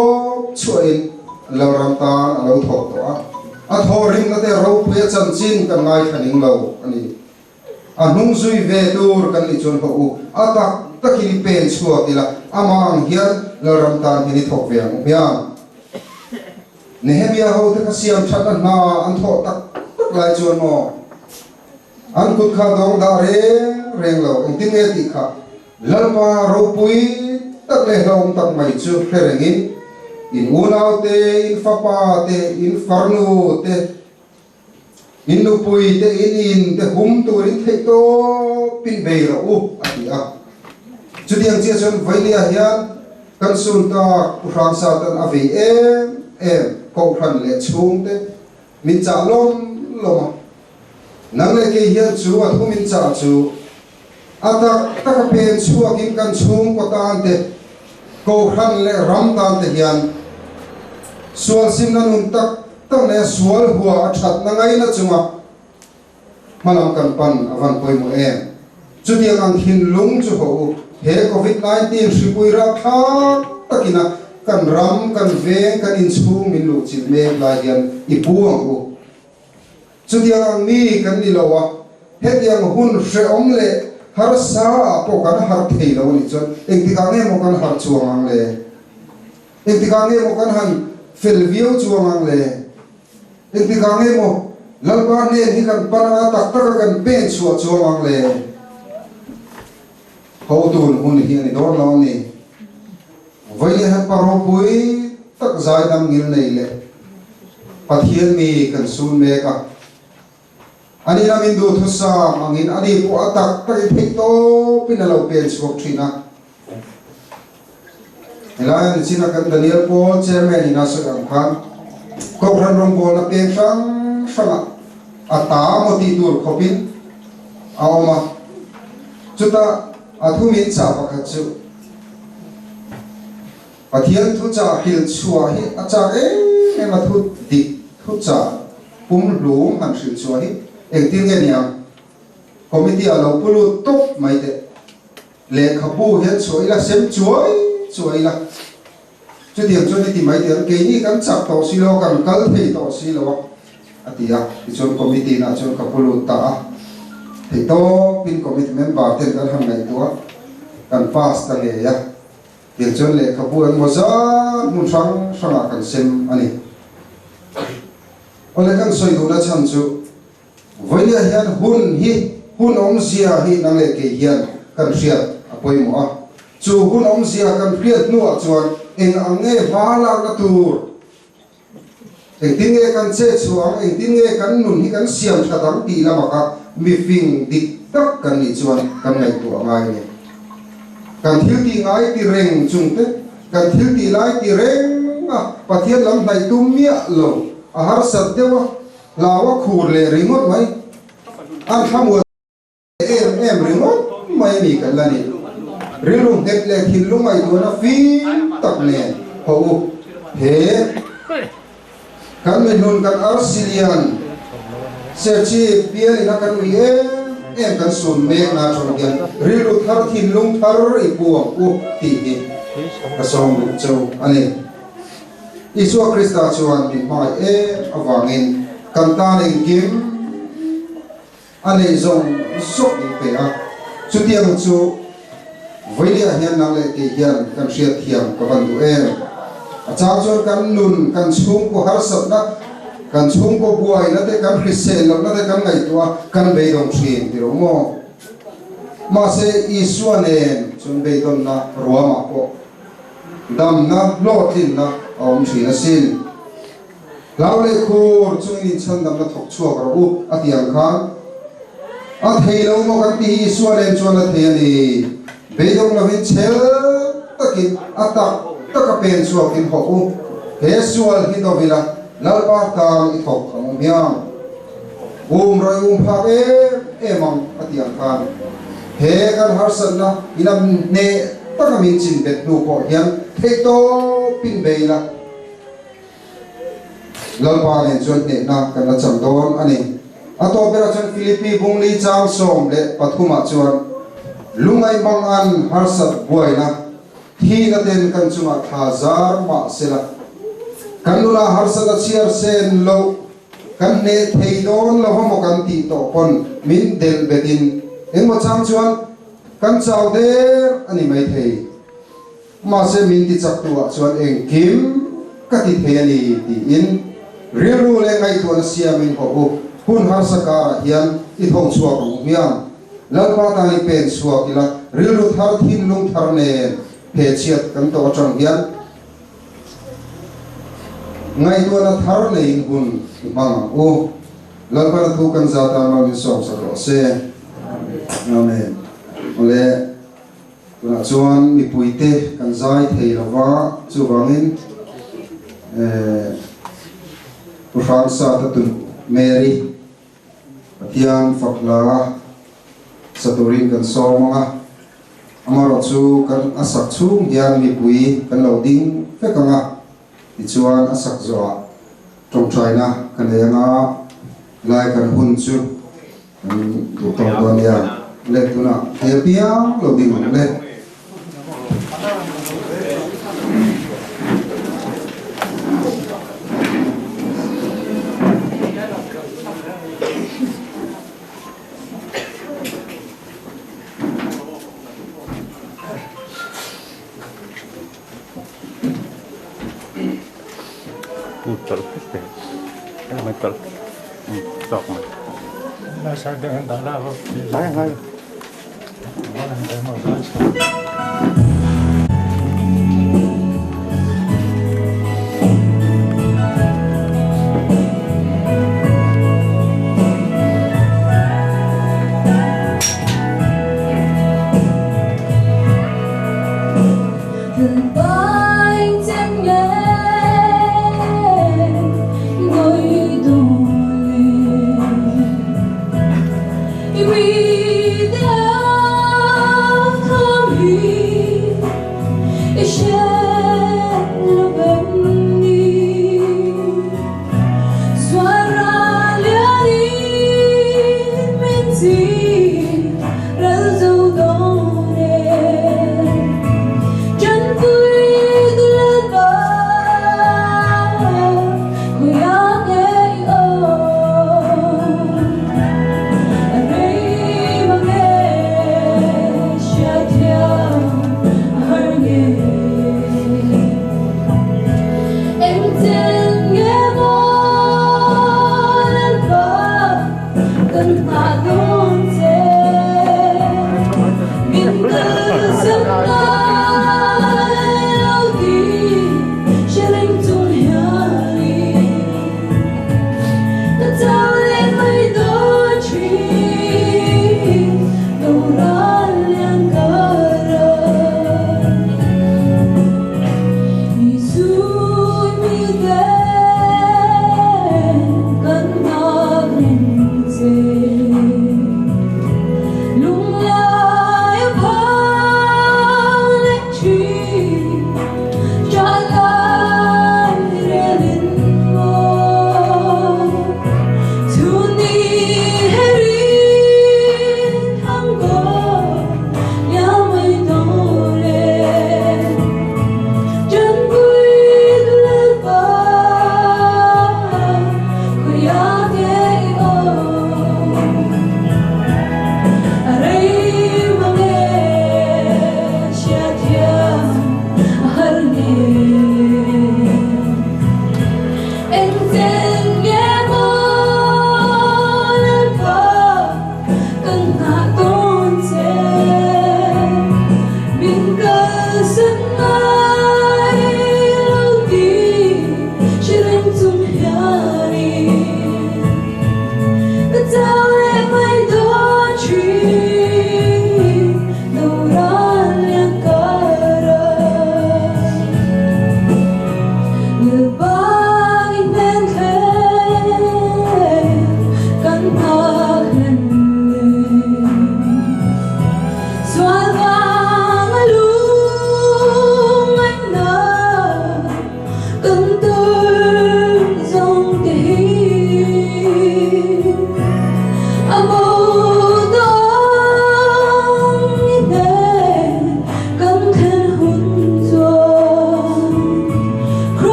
chu in lo ram ta lo thok to a thoring na te ro pu chan chin kan ngai khaning lo ani anung zui ve tur kan li chon ho u atak takini pen chuak ila amang hian lo ram ta ni thok ve ang pian Nehemia ho te kasiam thatan na an tho tak lai chon mo an kut kha dong da reng lo eng ting e ti kha lalpa ro pui tak le hlom tak mai chu kherengin in unau te in fapa te in farnu te in nu pui te in te hum tu ri thei to pin be ro u ati a chu diang chia chon vailia hian kan sun ta rang sa tan avi em ko khan le chung te min cha lom nang le ke hian chu a thu min cha chu ata taka pen chu a kim kan chung ko ta ante ko khan le ram ta te hian sual sim na nun tak tak ne sual huwa a that na ngai na chunga malam kan pan avan poi mo em chu tiang ang hin lung chu ho he covid-19 sipui ra tha takina kan ram kan veng kan in chung min lu chin me la hian I buang u chu tiang ang mi kan ni lawa he tiang hun hre om le har sa po kan har thei lo ni chon eng ti ka nge mo kan har chuang ang le eng ti ka nge mo kan han fel view chuang ang le eng ti ka nge mo lalba ne hi kan pana tak tak kan pen chuang ang le hậu tuần hun hiền thì đó lo nè vậy là paro pui tak dài năm nghìn này lệ phát hiện mi cần sun me cả anh em mìnhดูทุสามanh em anh em có tak tak thích to pin là pen suộc china là anh xin các Daniel Paul chairman ina sự cảm khăn công đoàn rong bol là pen sang sang ta một tí tuổi khó pin ao mà chúng ta thu min cha pakhat chu pathian thu cha hil chua hi acha em ma thu dik thu cha lum han hil chua hi eng tin nge niam committee alo pulu top mai te le khabu hian choi la sem choi la chu tiam chu ni ti mai te ke ni kan chak to si lo kan kal thei to si lo atia ti chon committee na chon kapulu ta thì to pin commitment member ten kan ham ngai tua kan fast ta le ya tiền chon le khabuan mo za mun sang sanga kan sem ani ole kan soi do na chan chu voia hian hun om zia hi nang le ke hian kan riat apoi mo a chu hun om zia kan riat nu a chuan eng ange wala na tur eng tin nge kan che chuang eng tin nge kan nun hi kan siam tha dang ti lamaka mi phing dik tak kan ni chuan kan ngai tu ngai ni kan thil ti ngai ti reng chung te kan thil ti lai ti reng pathian lam nai tum mia lo a har sat dewa lawa khur le ringot mai an thamwa em ringot mai mi kan lani rilung het le thil lu mai tu na fi tak ne ho he kan me nun kan arsilian sechi pian ina kan wi em kan sun me na chon gen rilu thar thin lung thar I buang u ti hi ka song lu chau ani Isu Krista chuan min mai awangin kan ta ning kim ani zong sok ni pe a chu tiang chu voilia hian nang le ke hian kan riat thiam ka ban du cha chon kan nun kan chung ko har sat na kan chung ko buai na te kan hrisel lo na te kan ngai tua kan be dong thin ti ro mo ma se Isu anen chun be don na ruama ko dam na lo tin na om thina sin lao le khur chung in chan dam na thok chua ka u atiang khan a thei lo mo kan ti Isu anen chon na thei ani be dong na vin chel takin ata taka pen chua kin ho u he sual hi do vila lalpa tang I thok ang miang roi pha emang atiang khan he kan harsan na inam ne taka min chin bet nu ko hian thei to pin beila lalpa len chon ne na kan na cham don ani ato bera chon Philippi bungli chang som le pathuma chuan lungai bang an harsat buaina thi na ten kan chuma thazar ma sela kanula harsat chiar sen lo kan ne thei don lo mo kan ti to pon min del betin engmo chang chuan kan chau der ani mai thei ma se min ti chak tu chuan eng kim ka ti thei ani ti in riru le ngai tu na siamin ho hun har saka hian I thong chua ko miam lalpa ta ni pen chua kila riru thar thin lung thar ne phe chiat kan to chang hian ngai tu na thar le in hun mang o lalpa tu kan za ta ma min song sa ro se amen ole tuna chuan mi puite kan zai thei lova chu wangin Puran sa tatun Mary Patian fakla saturin kan so mga amaro chu kan asak chu yan mi pui kan loading fekanga ichuan asak zo trong China kan lenga lai kan hun chu kan tu tong don ya le tuna he pia loading le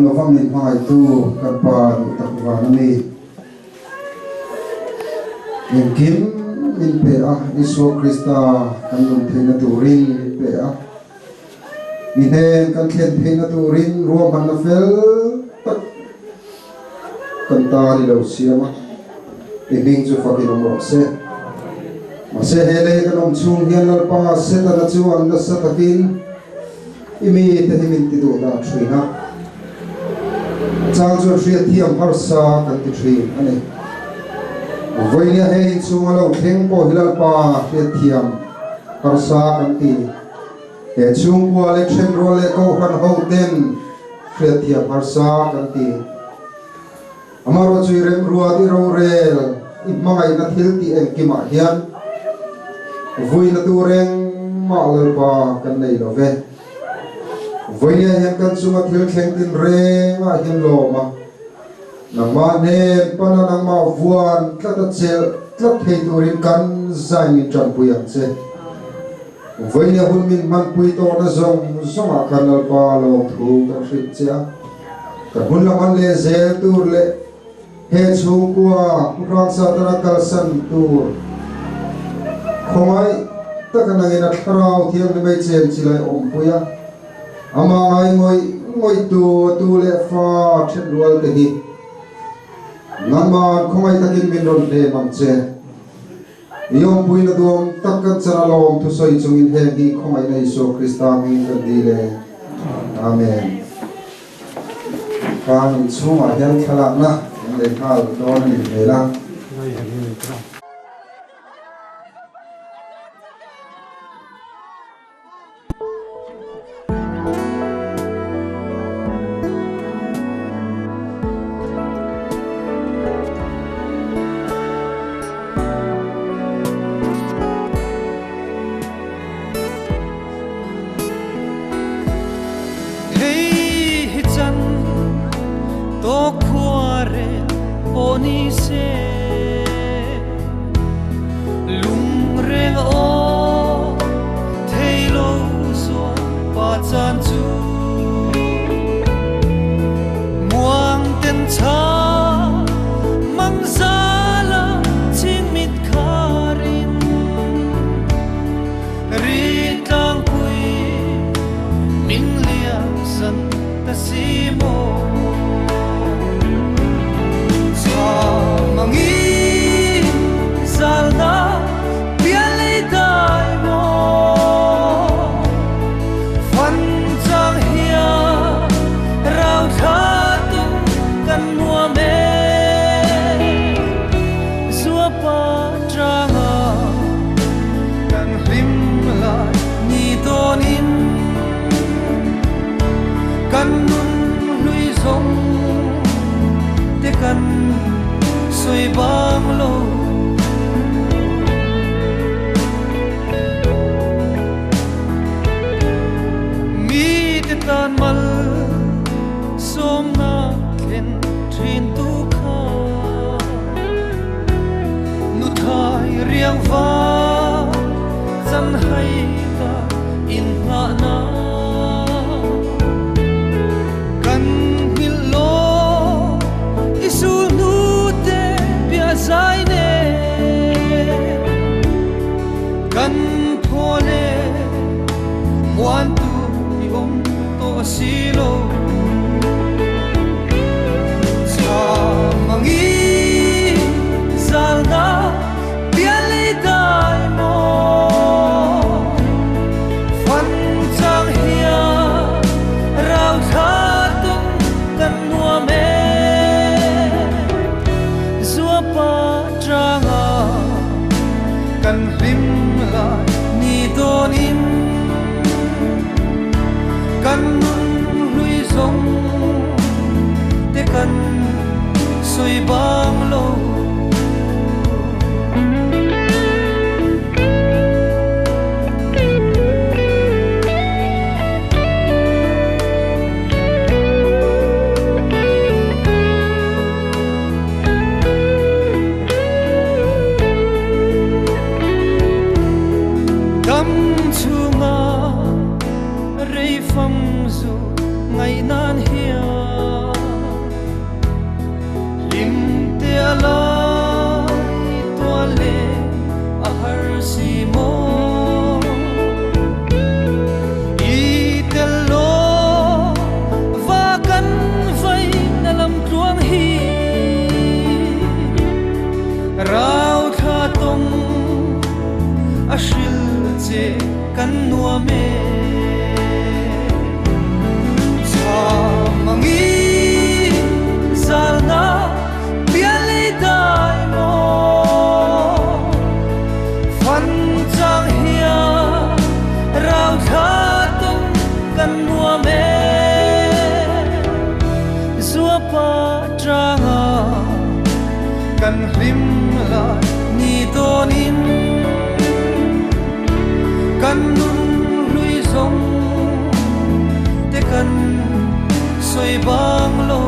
lo va min hai tu kan pa tak wa na ni in kim in pe a Isu Krista kan lum thena turin pe a in hen kan thlen thena turin ruam han na fel tak kan ta ni lo siama in ding chu fakin om se ma se hele kan om chung hian lal pa se ta na chu an da sa takin imi te himin ti do da thina chang chu thria thiam har sa kan ti thri ani voinia he chung alo theng po hilal pa thria thiam har sa kan ti he chung po le thren ro le ko han ho ten thria thiam har sa kan ti amaro chui rem ruwa ti ro rel imangai na thil ti en ki ma hian vui na tu reng ma lo pa kan nei lo ve voinia hian kan chunga thil thleng tin re ma hian lo ma nang ma ne pana nang ma vuan tlata chel tlat thei turin kan zai ni tran puyang che voinia hun min man pui to na zong zonga kan al pa lo thu ta hrit che kan hun la man le zel tur le he chung kwa rang sa tara kal san tur khomai takanangina tharau thiam ni mai chen chilai om puya ama ngai ngoi tu le fa thet rual te hi nganma khomai takin min ron le mam che yom pui na dom takkan chana lom thu soi chung in he hi khomai na Isu Krista mi kan di le amen kan chunga hian thalak na le khal don ni le la Ngày nan hiền si mo i telo va kan vai na lam tuang hi rau tha tom ashil che kan nuwa me sa mangi zalna biale dai mo fan chang hia rau tha tom kan nuwa me zua pa tranga kan hlim la ni donin kan nun lui zong te kan soi bang lo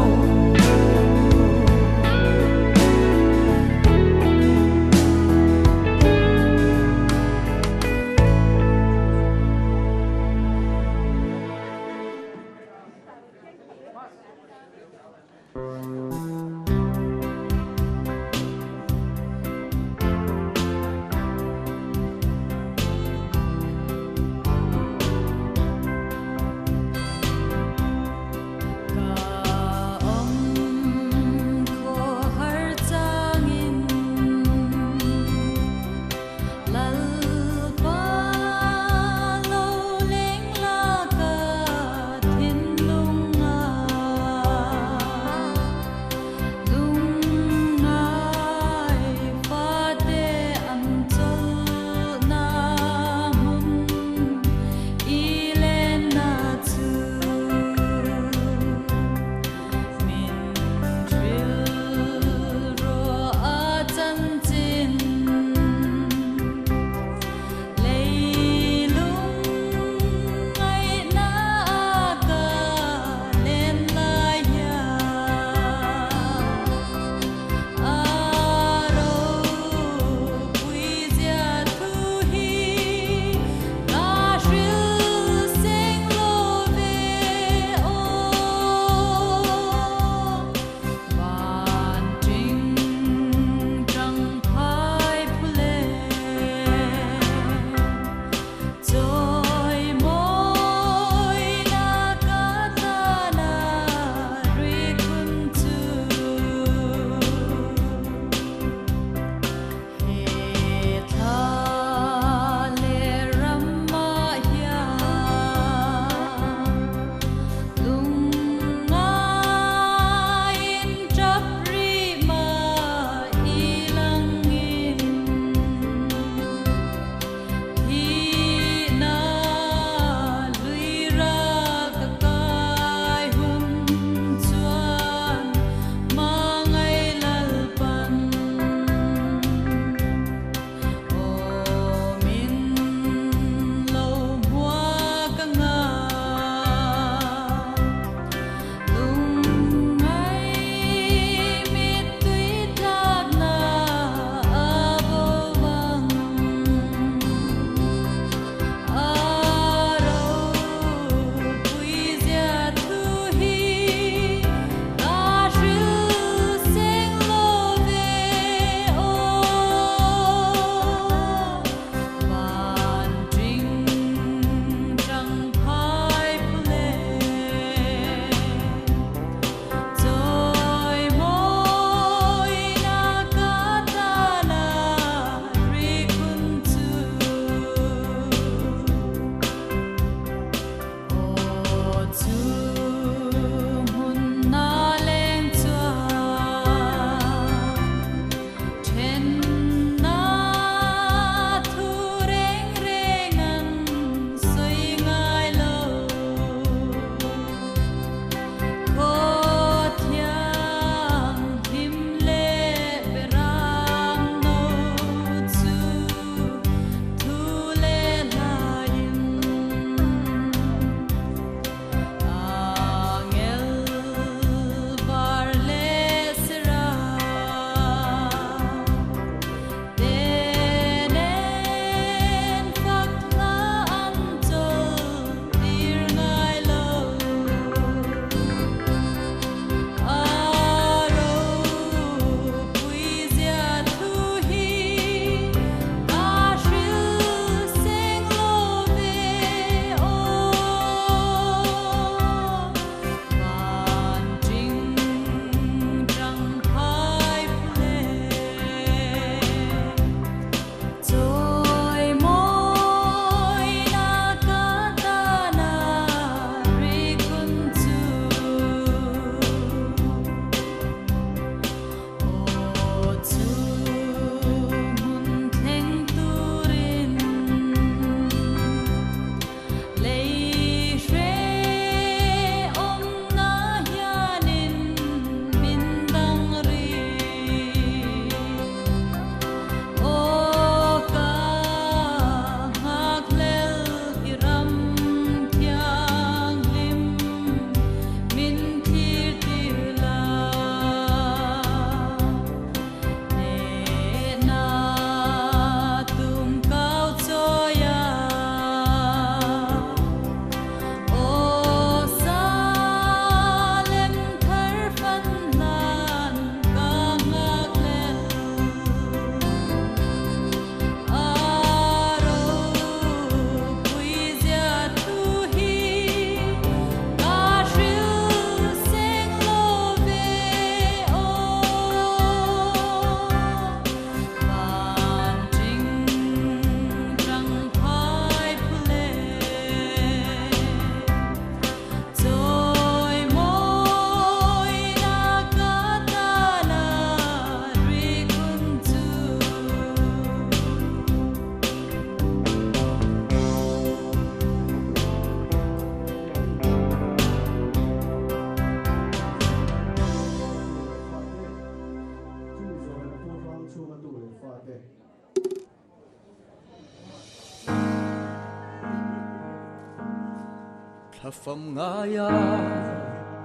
là phẩm ngaya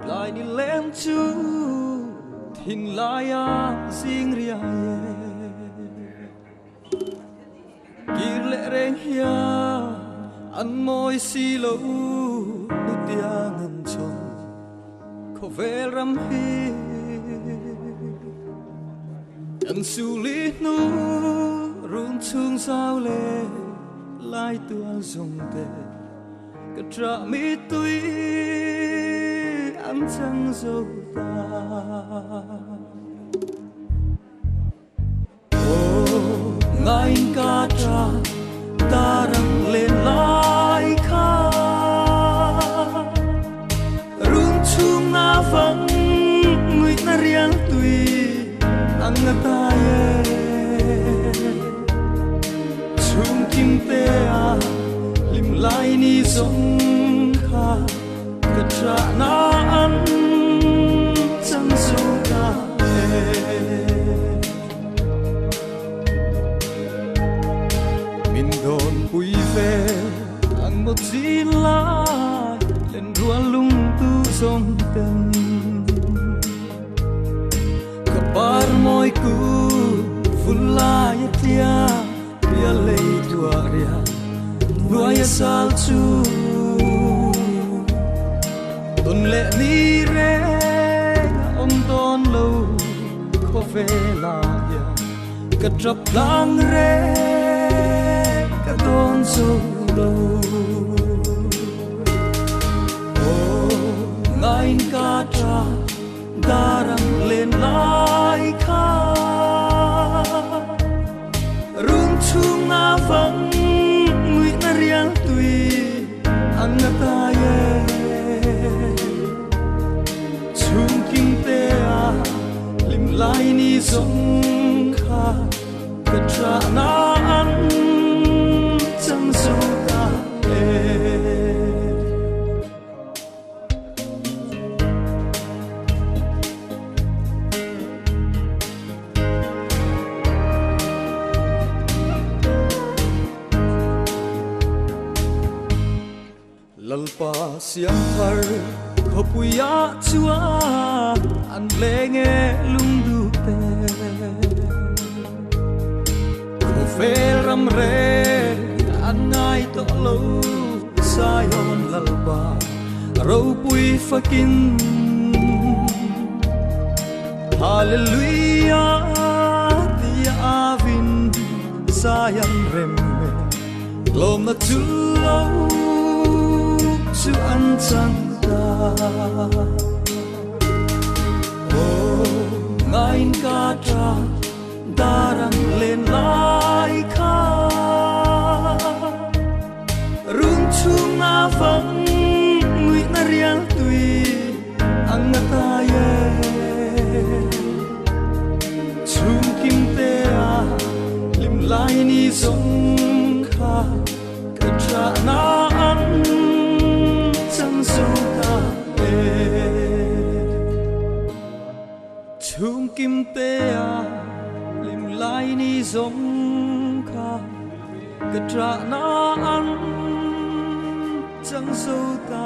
lại ni lem chu thình lại riêng ria kir lệ reng hia ăn môi xì lâu nu tia ngân chôn khổ về ram hi ăn su li nu run chung sao lệ lai tua dùng tê cái tra mi tuy ăn chẳng dâu ta ngài ca tra ta đang lên lại kha rung chung na vắng người ta riêng tùy ăn ta ye chung kim te à lim lại ni giống kha cái tra na ăn chẳng dâu ta đồn bụi về ăn một gì lại lên rùa lung tu sông tên kabar môi ku fulla yatia dia lei tuaria rùa ya sal chu tôn lệ ni re ông tôn lâu khó về là ya cất rập lang re con sâu lâu ngài ca tra ta đang lên lại kha rung chung na vắng người ta riêng tùy ăn ta ye chung kinh tế à lim lại ni giống kha cái tra na ăn chẳng dâu ta lalpa siang thar khopuya chua an lenge lungdu te khofel ram re an ngai to lo sayon lalba rau pui fakin hallelujah tia avin sayan remme lom na tu lo chu an chang ta ngain ka tra darang lên lại kha rung chung na vắng người ta riêng tùy ăn ta ye chung kim te à lim lại ni giống kha cái tra na ăn chẳng dâu ta chung kim te à lim lại ni giống kha cái tra na ăn chẳng dâu ta